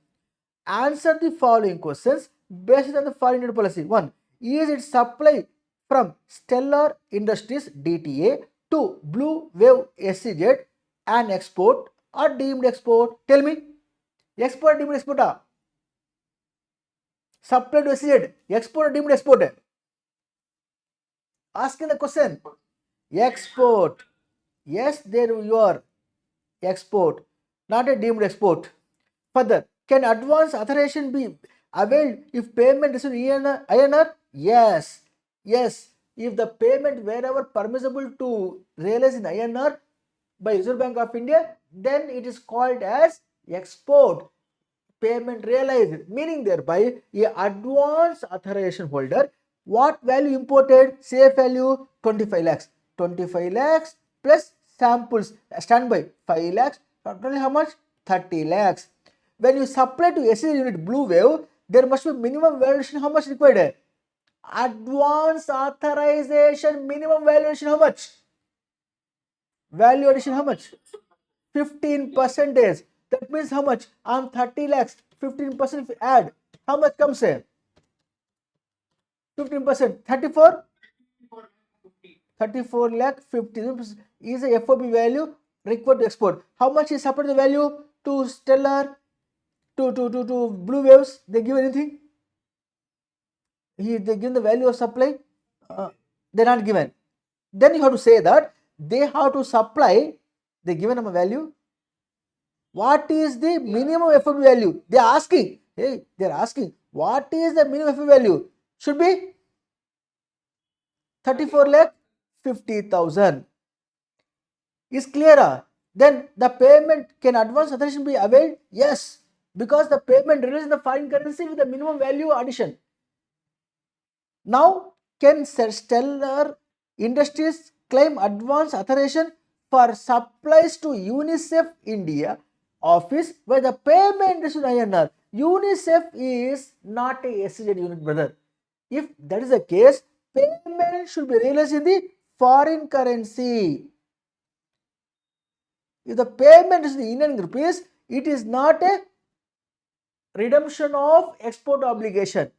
Answer the following questions based on the foreign trade policy. 1. Is it supply from Stellar Industries DTA to Blue Wave SEZ an export or deemed export? Tell me. Export or deemed export? Supply to SEZ, export or deemed export? Asking the question. Export. Yes, there you are. Export, not a deemed export. Further, can advance authorization be availed if payment is in INR? Yes. Yes. If the payment wherever permissible to realize in INR by Reserve Bank of India, then it is called as export. Payment realized, meaning thereby a advance authorization holder, what value imported? Safe value 25 lakhs. 25 lakhs plus samples standby 5 lakhs. Totally how much? 30 lakhs. When you supply to SEZ unit Blue Wave, there must be minimum valuation. How much required? Advance authorization minimum valuation. How much? Value addition how much? 15%. That means how much? On 30 lakhs, 15% if you add, how much comes here? 15%. 34 lakh 50 is a FOB value required to export. How much is supplied the value to Stellar, to Blue Waves? They give anything? They give the value of supply? They're not given. Then you have to say that they have to supply, they given them a value. What is the minimum FOB value? They are asking. Hey, they are asking. What is the minimum FOB value? Should be 34 lakh 50,000. Is clear? Then the payment, can advance authorization be availed? Yes, because the payment released in the foreign currency with the minimum value addition. Now, can Stellar Industries claim advance authorization for supplies to UNICEF India office where the payment is in INR? UNICEF is not a SEZ unit, brother. If that is the case, payment should be realized in the foreign currency. If the payment is in Indian rupees, it is not a redemption of export obligation.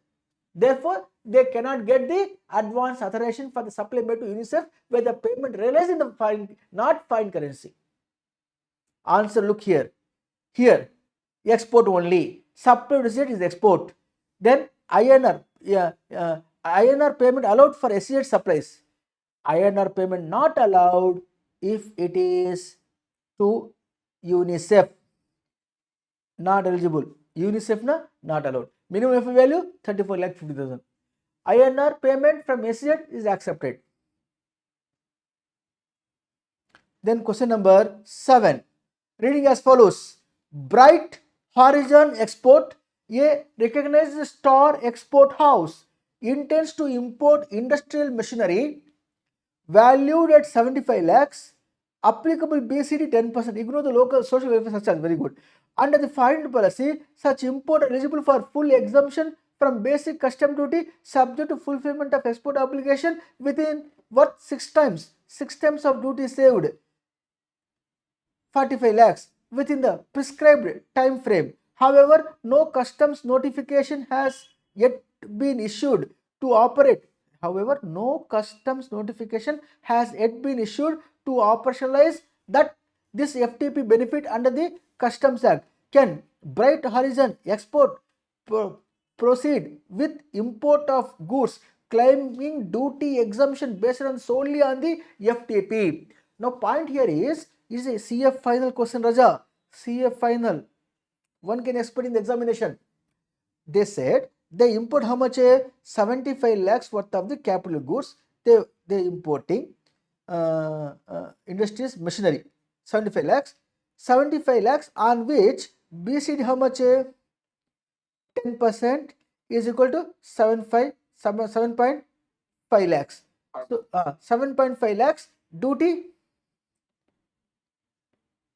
Therefore, they cannot get the advance authorization for the supply made to UNICEF where the payment realized in the foreign, not foreign currency. Answer, look here. Here, export only. Supply receipt is export. Then INR, INR payment allowed for SEZ supplies. INR payment not allowed if it is to UNICEF. Not eligible. UNICEF not allowed. Minimum FOB value 34 lakh 50,000. INR payment from SEZ is accepted. Then question number 7. Reading as follows. Bright Horizon Export, a recognized star export house, intends to import industrial machinery valued at 75 lakhs, applicable BCD 10%, ignore the local social welfare surcharge, very good. Under the foreign policy, such import are eligible for full exemption from basic custom duty subject to fulfillment of export obligation within what 6 times of duty saved, 45 lakhs within the prescribed time frame. However, no customs notification has yet been issued to operate. However, no customs notification has yet been issued to operationalize that this FTP benefit under the Customs Act. Can Bright Horizon Export proceed with import of goods claiming duty exemption based on solely on the FTP? Now, point here is a CF final question, Raja. CF final. One can expect in the examination. They said they import how much? 75 lakhs worth of the capital goods. They importing industries machinery. 75 lakhs. 75 lakhs on which BCD how much? 10% is equal to 7.5 lakhs. So 7.5 lakhs duty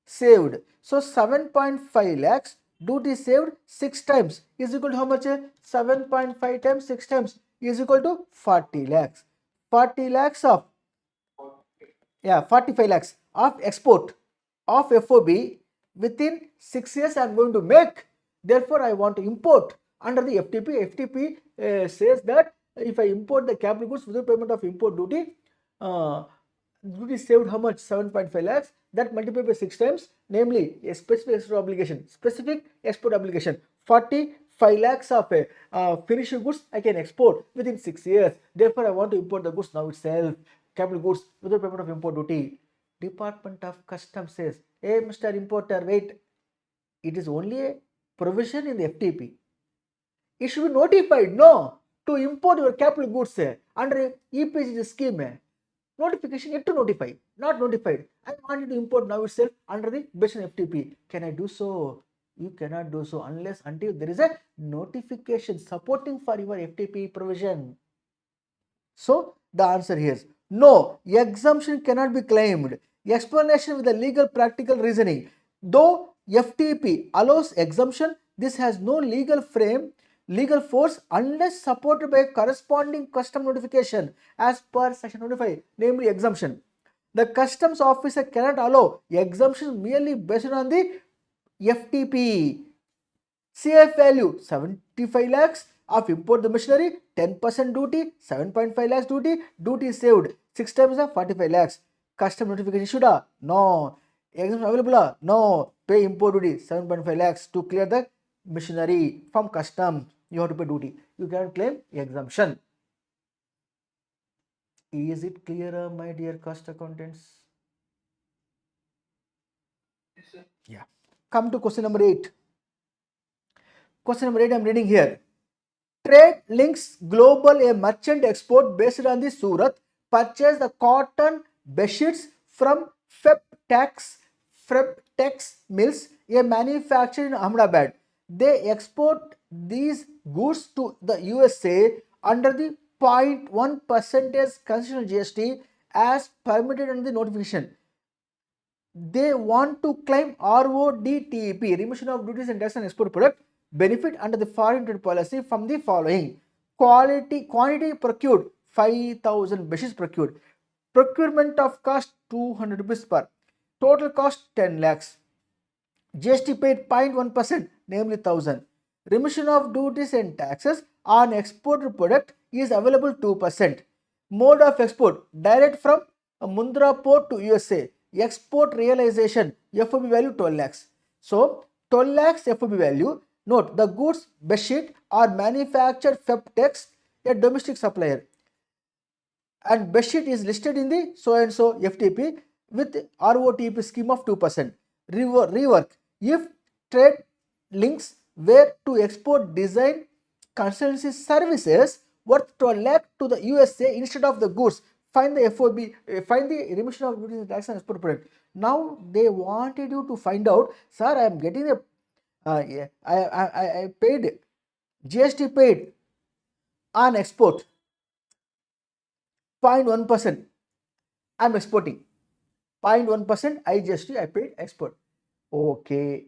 saved. So 7.5 lakhs duty saved 6 times is equal to how much? 7.5 times 6 times is equal to 40 lakhs. 40 lakhs of 45 lakhs of export of FOB within 6 years I am going to make. Therefore, I want to import under the FTP. FTP says that if I import the capital goods without payment of import duty, duty saved how much? 7.5 lakhs. That multiplied by 6 times, namely a specific export obligation. 45 lakhs of finished goods I can export within 6 years. Therefore, I want to import the goods now itself. Capital goods without payment of import duty. Department of Customs says, hey Mr. Importer, wait. It is only a provision in the FTP. It should be notified, no, to import your capital goods under EPG scheme. Notification yet to notify, not notified. I want you to import now itself under the based on FTP. Can I do so? You cannot do so until there is a notification supporting for your FTP provision. So the answer here is no, exemption cannot be claimed. Explanation with the legal practical reasoning. Though FTP allows exemption, this has no legal force unless supported by corresponding custom notification as per section 25, namely exemption. The customs officer cannot allow exemption merely based on the FTP. CF value 75 lakhs of import the machinery, 10% duty, 7.5 lakhs duty saved 6 times of 45 lakhs. Custom notification issued? No. Exemption available? No. Pay import duty 7.5 lakhs to clear the machinery from custom. You have to pay duty. You cannot claim exemption. Is it clear, my dear cost accountants? Yes, sir. Yeah. Come to question number 8. Question number 8 I am reading here. Trade Links Global, a merchant export based on the Surat, purchased the cotton bedsheets from Febtex Mills, a manufacturer in Ahmedabad. They export these goods to the USA under the 0.1% concessional GST as permitted under the notification. They want to claim RODTEP, remission of duties and tax on export product, benefit under the foreign trade policy from the following. Quantity procured 5,000 bedsheets procured. Procurement of cost 200 rupees per. Total cost 10 lakhs. GST paid 0.1%, namely 1,000. Remission of duties and taxes on exported product is available 2%. Mode of export direct from Mundra port to USA. Export realization FOB value 12 lakhs. So 12 lakhs FOB value. Note the goods bedsheet are manufactured Febtex, a domestic supplier, and bedsheet is listed in the so and so FTP with ROTP scheme of 2%. Rework. If trade links were to export design consultancy services worth 12 lakh to the USA instead of the goods, find the FOB, find the remission of duties and tax on export product. Now they wanted you to find out, sir, I am getting a I paid GST paid on export 0.1%. I'm exporting. 0.1% IGST I paid export. Okay.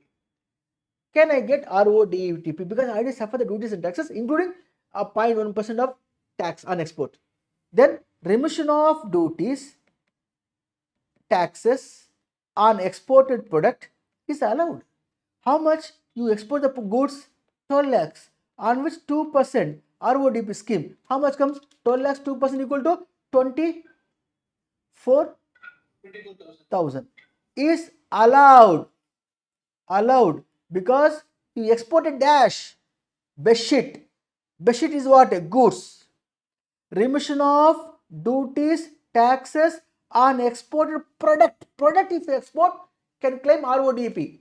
Can I get RODETP? Because I already suffer the duties and taxes, including a 0.1% of tax on export. Then remission of duties, taxes on exported product is allowed. How much you export the goods? 12 lakhs, on which 2% RODP scheme. How much comes? 12 lakhs, 2% equal to 24,000 is allowed. Allowed because you exported dash. Bedsheet. Bedsheet is what? Goods. Remission of duties, taxes on exported product. Product if you export can claim RODP.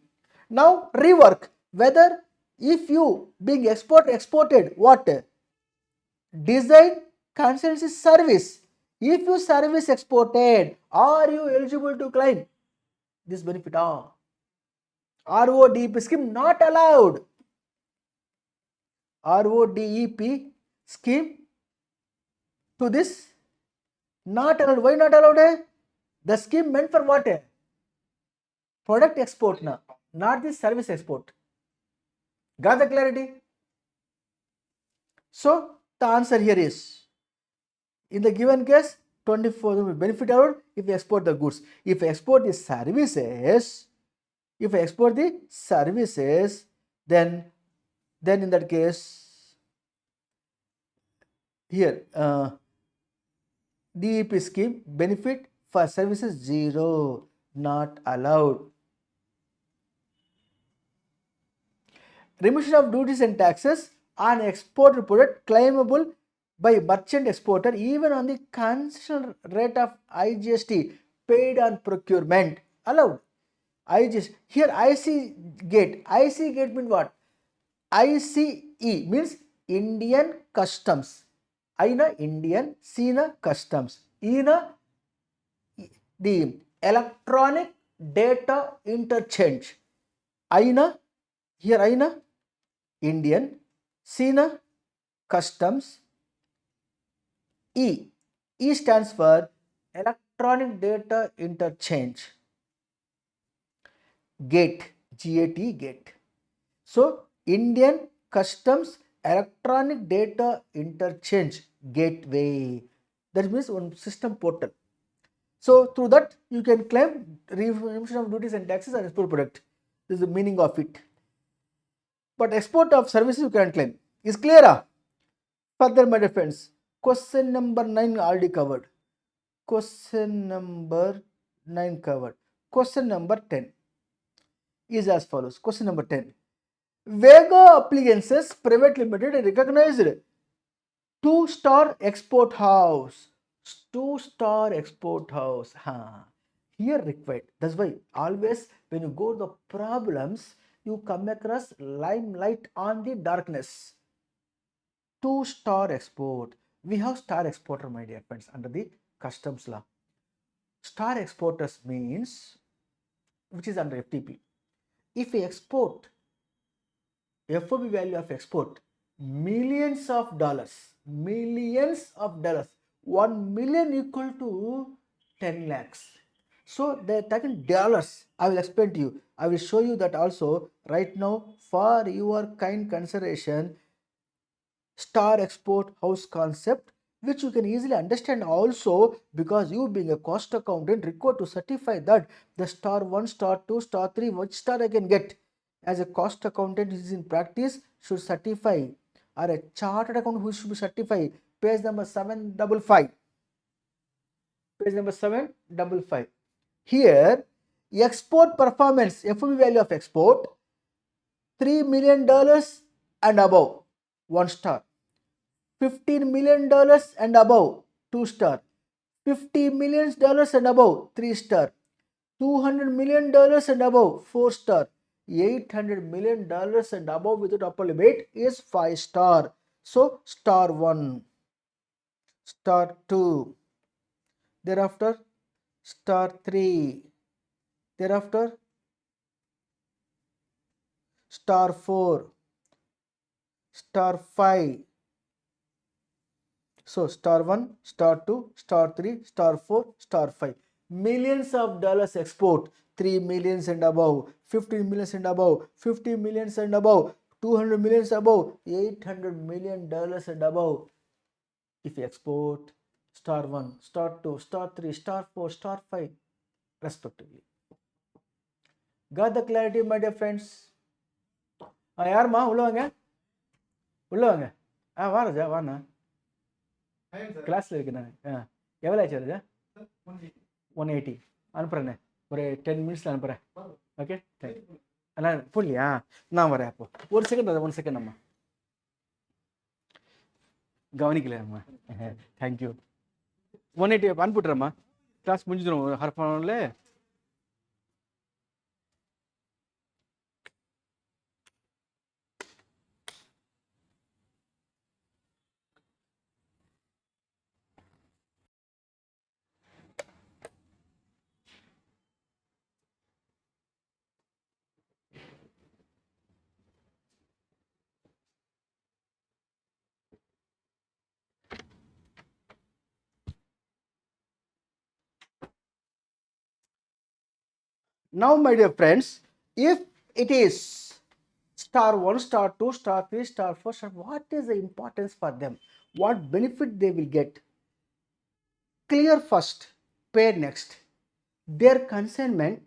Now rework whether if you being exported what? Design consultancy service. If you service exported, are you eligible to claim this benefit? RODP scheme not allowed. RODEP scheme to this not allowed. Why not allowed? The scheme meant for what? Product export, not the service export. Got the clarity? So the answer here is, in the given case, 24 benefit allowed if you export the goods. If you export the services, then in that case, here DEP scheme benefit for services 0, not allowed. Remission of duties and taxes on exported product claimable by merchant exporter even on the concessional rate of IGST paid on procurement allowed. IGST here IC gate means what? ICE means Indian Customs. I na Indian, C na Customs, E na the electronic data interchange. I na Indian, C na Customs, E stands for electronic data interchange. Gate, GAT, gate. So Indian Customs Electronic Data Interchange Gateway. That means one system portal. So through that you can claim remission of duties and taxes on export product. This is the meaning of it. But export of services you can claim. Is clear? Further, my dear friends, question number 9 already covered. Question number 9 covered. Question number 10 is as follows. Question number 10. Vega Appliances Private Limited recognized 2-star export house. 2-star export house. Here required. That's why always when you go to the problems, you come across limelight on the darkness. 2-star export. We have star exporter, my dear friends, under the customs law. Star exporters means, which is under FTP. If we export, FOB value of export, millions of dollars. 1 million equal to 10 lakhs. So they're talking dollars. I will explain to you. I will show you that also right now for your kind consideration. Star export house concept, which you can easily understand also because you being a cost accountant required to certify that the star 1, star 2, star 3, which star I can get. As a cost accountant who is in practice should certify, or a chartered accountant who should be certified. Page number 755. Page number 755. Here, export performance, FOB value of export, $3 million and above, 1 star. $15 million and above, 2 star. $50 million and above, 3 star. $200 million and above, 4 star. $800 million and above without upper limit is 5 star. So star 1, star 2, thereafter star 3, thereafter star 4, star 5, So star 1, star 2, star 3, star 4, star 5. Millions of dollars export, 3 millions and above, 15 millions and above, 50 millions and above, 200 millions above, 800 million dollars and above. If you export star 1, star 2, star 3, star 4, star 5 respectively. Got the clarity, my dear friends? யாருமா உள்ள வாங்க உள்ள வாங்க வாரஜா வாண்ணா கிளாஸில் இருக்கு நான் எவ்வளோ ஆச்சு ராஜா 180 அனுப்புகிறேண்ணே ஒரு 10 மினிட்ஸில் அனுப்புகிறேன் ஓகே தேங்க்யூ அண்ணா புரியலையா நான் வரேன் அப்போ ஒரு செகண்ட் ராஜா 1 செகண்ட் அம்மா கவனிக்கல அம்மா தேங்க்யூ 180 அனுப்பிவிட்றேம்மா கிளாஸ் முடிஞ்சிடும் ஒரு ஹாஃப் அன் ஹவரில். Now, my dear friends, if it is star 1, star 2, star 3, star 4, star, what is the importance for them? What benefit they will get? Clear first, pay next. Their consignment,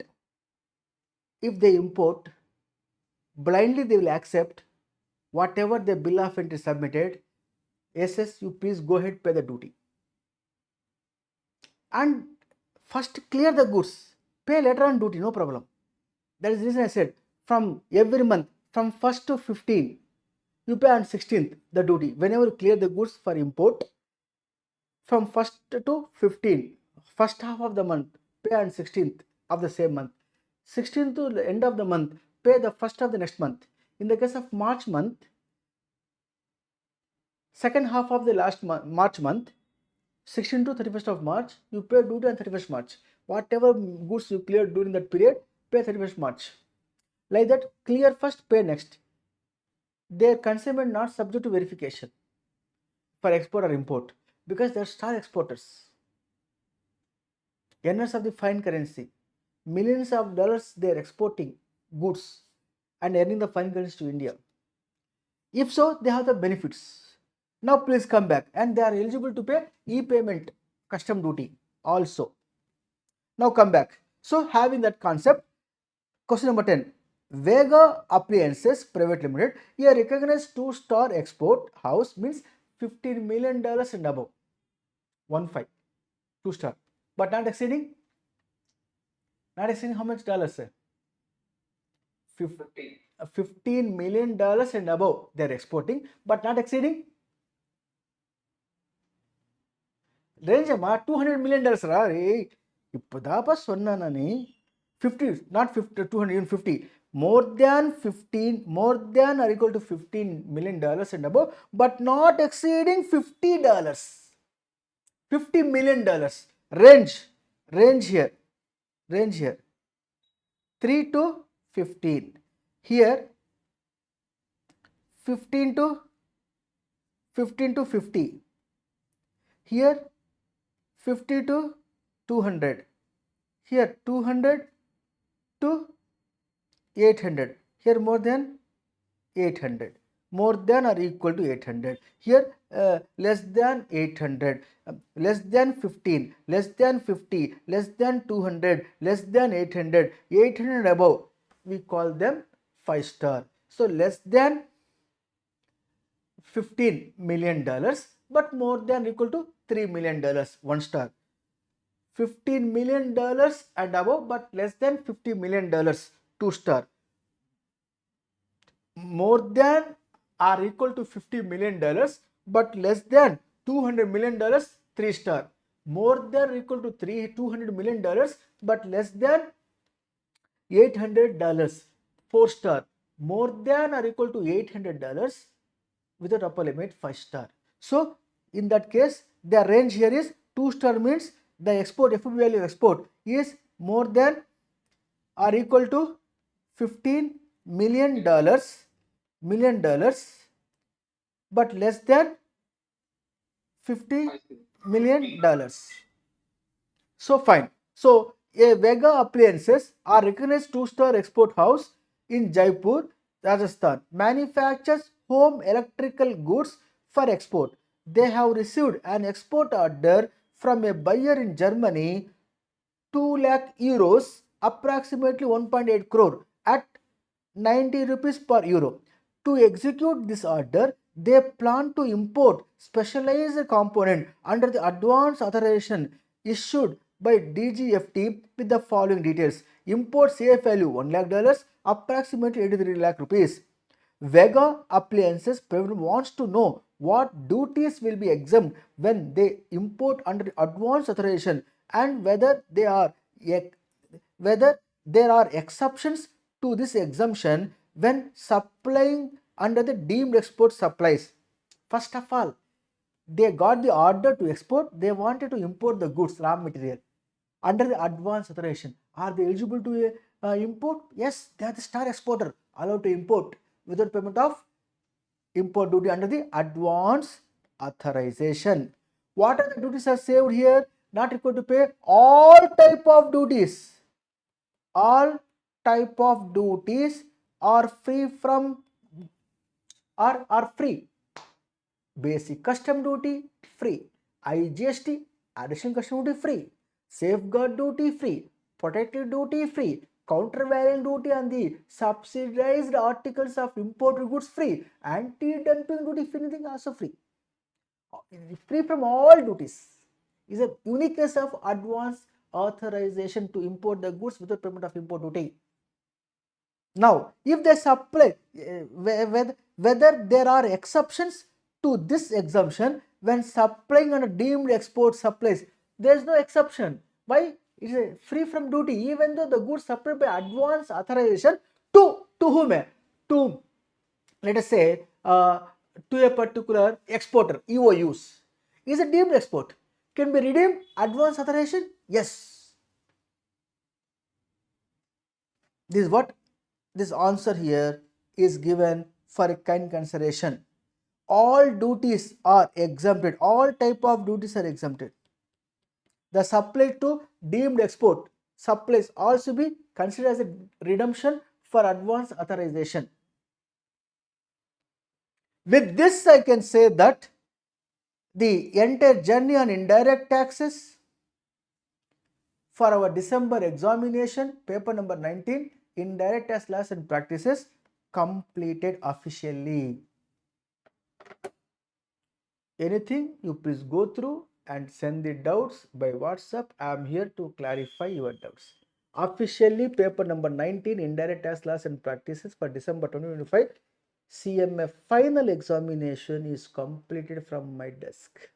if they import, blindly they will accept whatever the bill of entry submitted. Yes, you please go ahead, pay the duty. And first clear the goods, pay later on duty, no problem. That is the reason I said from every month, from 1st to 15, you pay on 16th the duty. Whenever you clear the goods for import, from 1st to 15, first half of the month, pay on 16th of the same month. 16th to the end of the month, pay the first of the next month. In the case of March month, second half of the last March month, 16th to 31st of March, you pay duty on 31st March. Whatever goods you cleared during that period, pay 31st March. Like that, clear first, pay next. Their consignment not subject to verification for export or import because they are star exporters. Earners of the fine currency, millions of dollars they are exporting goods and earning the fine currency to India. If so, they have the benefits. Now please come back, and they are eligible to pay e-payment custom duty also. Now come back. So having that concept, question number 10. Vega Appliances Private Limited, a recognized 2-star export house, means $15 million and above. 1-5, 2-star, but not exceeding how much dollars? $15 million and above they are exporting, but not exceeding range amma $200 million ra re ippodapa sonna nani 50, not 50, 200, even 50, more than 15, more than or equal to $15 million and above, but not exceeding $50. $50 million range here 3 to 15, here 15 to 50, here 50 to 200, here 200 to 800, here more than 800, more than or equal to 800, here less than 800, less than 15, less than 50, less than 200, less than 800, 800 above, we call them 5-star. So less than $15 million, but more than or equal to $3 million, 1-star. $15 million and above, but less than $50 million, 2-star. More than or equal to $50 million, but less than $200 million, 3-star. More than or equal to $200 million, but less than $800, 4-star. More than or equal to $800 without upper limit, 5-star. So in that case, the range here is 2-star, means the export FOB value of export is more than or equal to $15 million, but less than $50 million. So fine. So a Vega Appliances are recognized two-star export house in Jaipur, Rajasthan. Manufactures home electrical goods for export. They have received an export order from a buyer in Germany, 2 lakh euros, approximately 1.8 crore at 90 rupees per euro. To execute this order, they plan to import specialized component under the advance authorization issued by DGFT with the following details. Import safe value $1 lakh, approximately 83 lakh rupees. Vega Appliances wants to know what duties will be exempt when they import under advance authorization and whether there are exceptions to this exemption when supplying under the deemed export supplies. First of all, they got the order to export, they wanted to import the goods, raw material under the advance authorization. Are they eligible to import? Yes, they are the star exporter, allowed to import without payment of import duty under the advance authorization. What are the duties are saved here? Not required to pay all type of duties. All type of duties are free from are free. Basic custom duty free, IGST additional custom duty free, safeguard duty free, protective duty free, countervailing duty on the subsidized articles of imported goods free, anti-dumping duty free, anything also free. Free from all duties. Is a uniqueness of advance authorization to import the goods without payment of import duty. Now, if they supply, whether there are exceptions to this exemption when supplying on a deemed export supplies, there is no exception. Why? It is free from duty, even though the goods supplied by advance authorization to whom? To, let us say, to a particular exporter, EOUs, is a deemed export. Can be redeemed advance authorization? Yes. This is what this answer here is given for a kind consideration. All duties are exempted, all type of duties are exempted. The supply to deemed export supplies also be considered as a redemption for advance authorization. With this, I can say that the entire journey on indirect taxes for our December examination, paper number 19, indirect tax laws and practices, completed officially. Anything, you please go through and send the doubts by WhatsApp. I am here to clarify your doubts. Officially, paper number 19, indirect tax laws and practices for December 2025, CMA final examination is completed from my desk.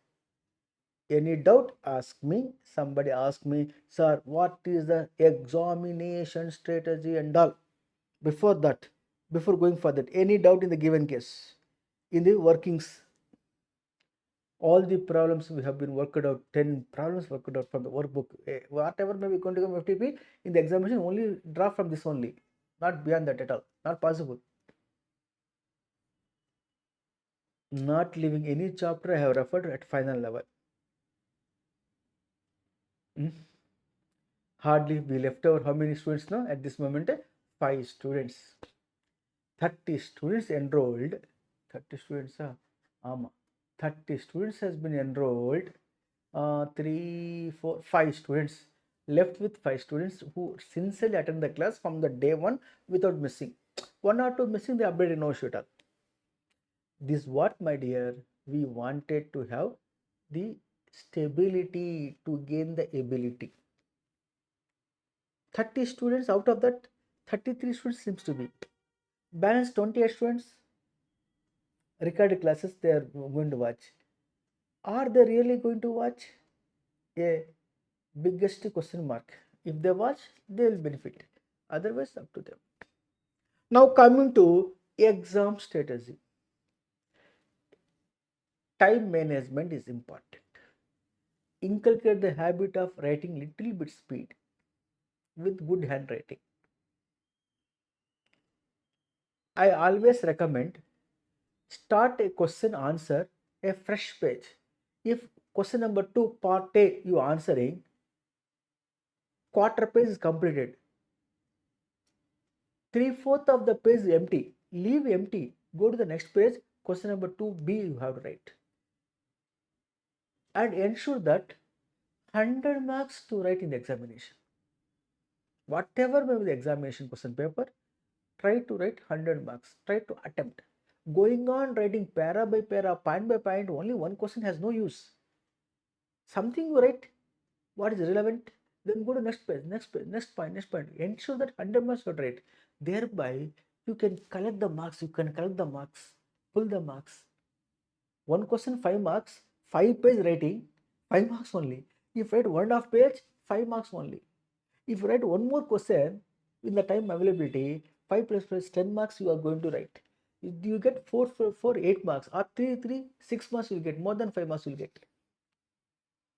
Any doubt, ask me. Somebody ask me, sir, what is the examination strategy and all. Before that, before going for that, any doubt in the given case, in the workings, all the problems we have been worked out, 10 problems worked out from the workbook, whatever may be going to come FTP in the examination, only draw from this only, not beyond that at all, not possible. Not leaving any chapter I have referred at final level. Hardly we left over how many students now at this moment? 5 students. 30 students enrolled. 30 students, 30 students has been enrolled. 3, 4, 5 students left with 5 students who sincerely attend the class from the day one without missing. 1 or 2 missing, they updated no shooter. This what, my dear, we wanted to have the stability to gain the ability. 30 students, out of that 33 students seems to be balance 28 students recorded classes they are going to watch. Are they really going to watch? A biggest question mark. If they watch, they will benefit, otherwise up to them. Now coming to exam strategy, time management is important. Inculcate the habit of writing little bit speed with good handwriting. I always recommend start a question answer a fresh page. If question number 2 part A you answering, quarter page is completed, 3/4 of the page is empty, leave empty, go to the next page, question number 2B you have to write, and ensure that 100 marks to write in the examination. Whatever may be the examination question paper, try to write 100 marks, try to attempt. Going on writing para by para, point by point, only one question has no use. Something you write, what is relevant, then go to next page, next page, next point, next point. Ensure that 100 marks you write. Thereby, you can collect the marks, pull the marks. One question, 5 marks, 5 page writing, 5 marks only. If you write 1.5 page, 5 marks only. If you write one more question in the time availability, 5 plus 10 marks you are going to write. You get 4, 8 marks, or 3, 6 marks you will get, more than 5 marks you will get.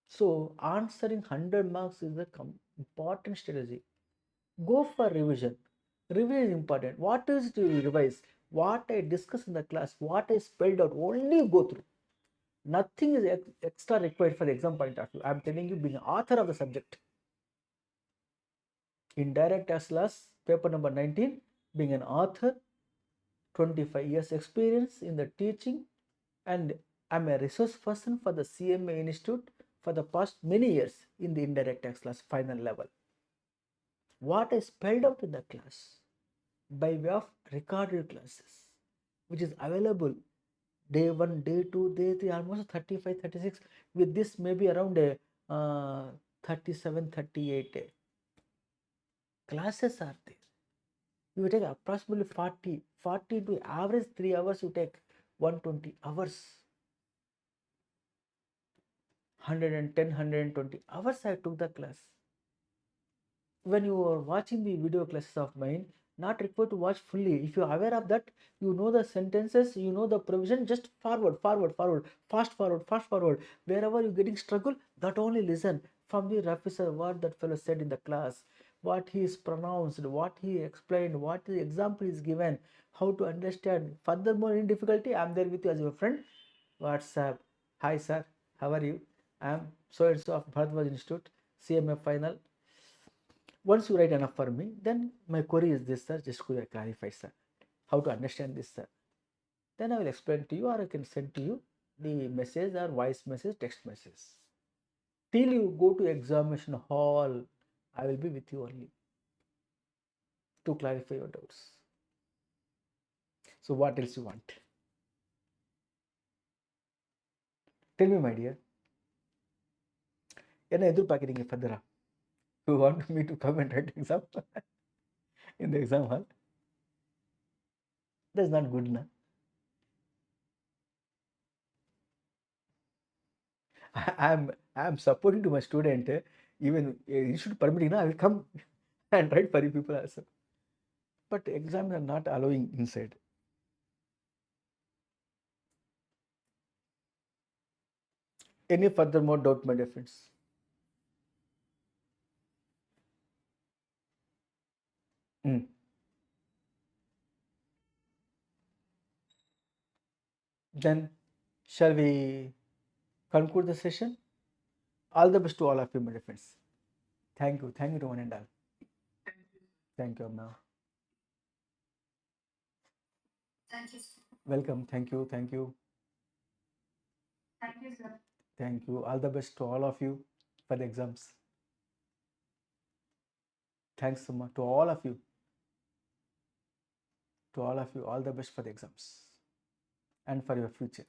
So answering 100 marks is the important strategy. Go for revision. Revision is important. What is to revise? What I discussed in the class, what I spelled out, only go through. Nothing is extra required for the exam point of view. I am telling you, being an author of the subject. In direct tax class, paper number 19, being an author, 25 years experience in the teaching, and I'm a resource person for the CMA Institute for the past many years in the indirect tax class final level. What I spelled out in the class by way of recorded classes, which is available day 1, day 2, day 3, almost 35, 36. With this, maybe around 37, 38 classes are there. You take approximately 40 to average 3 hours, you take 120 hours. 110, 120 hours I took the class. When you are watching the video classes of mine, not required to watch fully. If you are aware of that, you know the sentences, you know the provision, just forward, fast forward. Wherever you're getting struggle, that only listen from the Rafi sir, what that fellow said in the class, what he is pronounced, what he explained, what the example is given, how to understand. Furthermore, in difficulty, I'm there with you as your friend. WhatsApp. Hi sir, how are you? I'm so and so of Bharadwaj Institute, CMA Final. Once you write enough for me, then my query is this, sir. Just could I clarify, sir, how to understand this, sir? Then I will explain to you, or I can send to you the message or voice message, text message. Till you go to examination hall, I will be with you only to clarify your doubts. So what else you want? Tell me, my dear. என்ன எதிர்பார்க்குறீங்க ஃபர்தரா? You want me to come and write exam in the exam hall? That's not good, na? I'm supporting to my student. Even institute permitting, I will come and write for you people also. But exams are not allowing inside. Any further more doubt, my dear friends? Then shall we conclude the session? All the best to all of you, my dear friends. Thank you to one and all. Thank you, Amna. Thank you, sir. Welcome. Thank you. Thank you, sir. Thank you. All the best to all of you for the exams. Thanks so much to all of you. To all of you, all the best for the exams and for your future.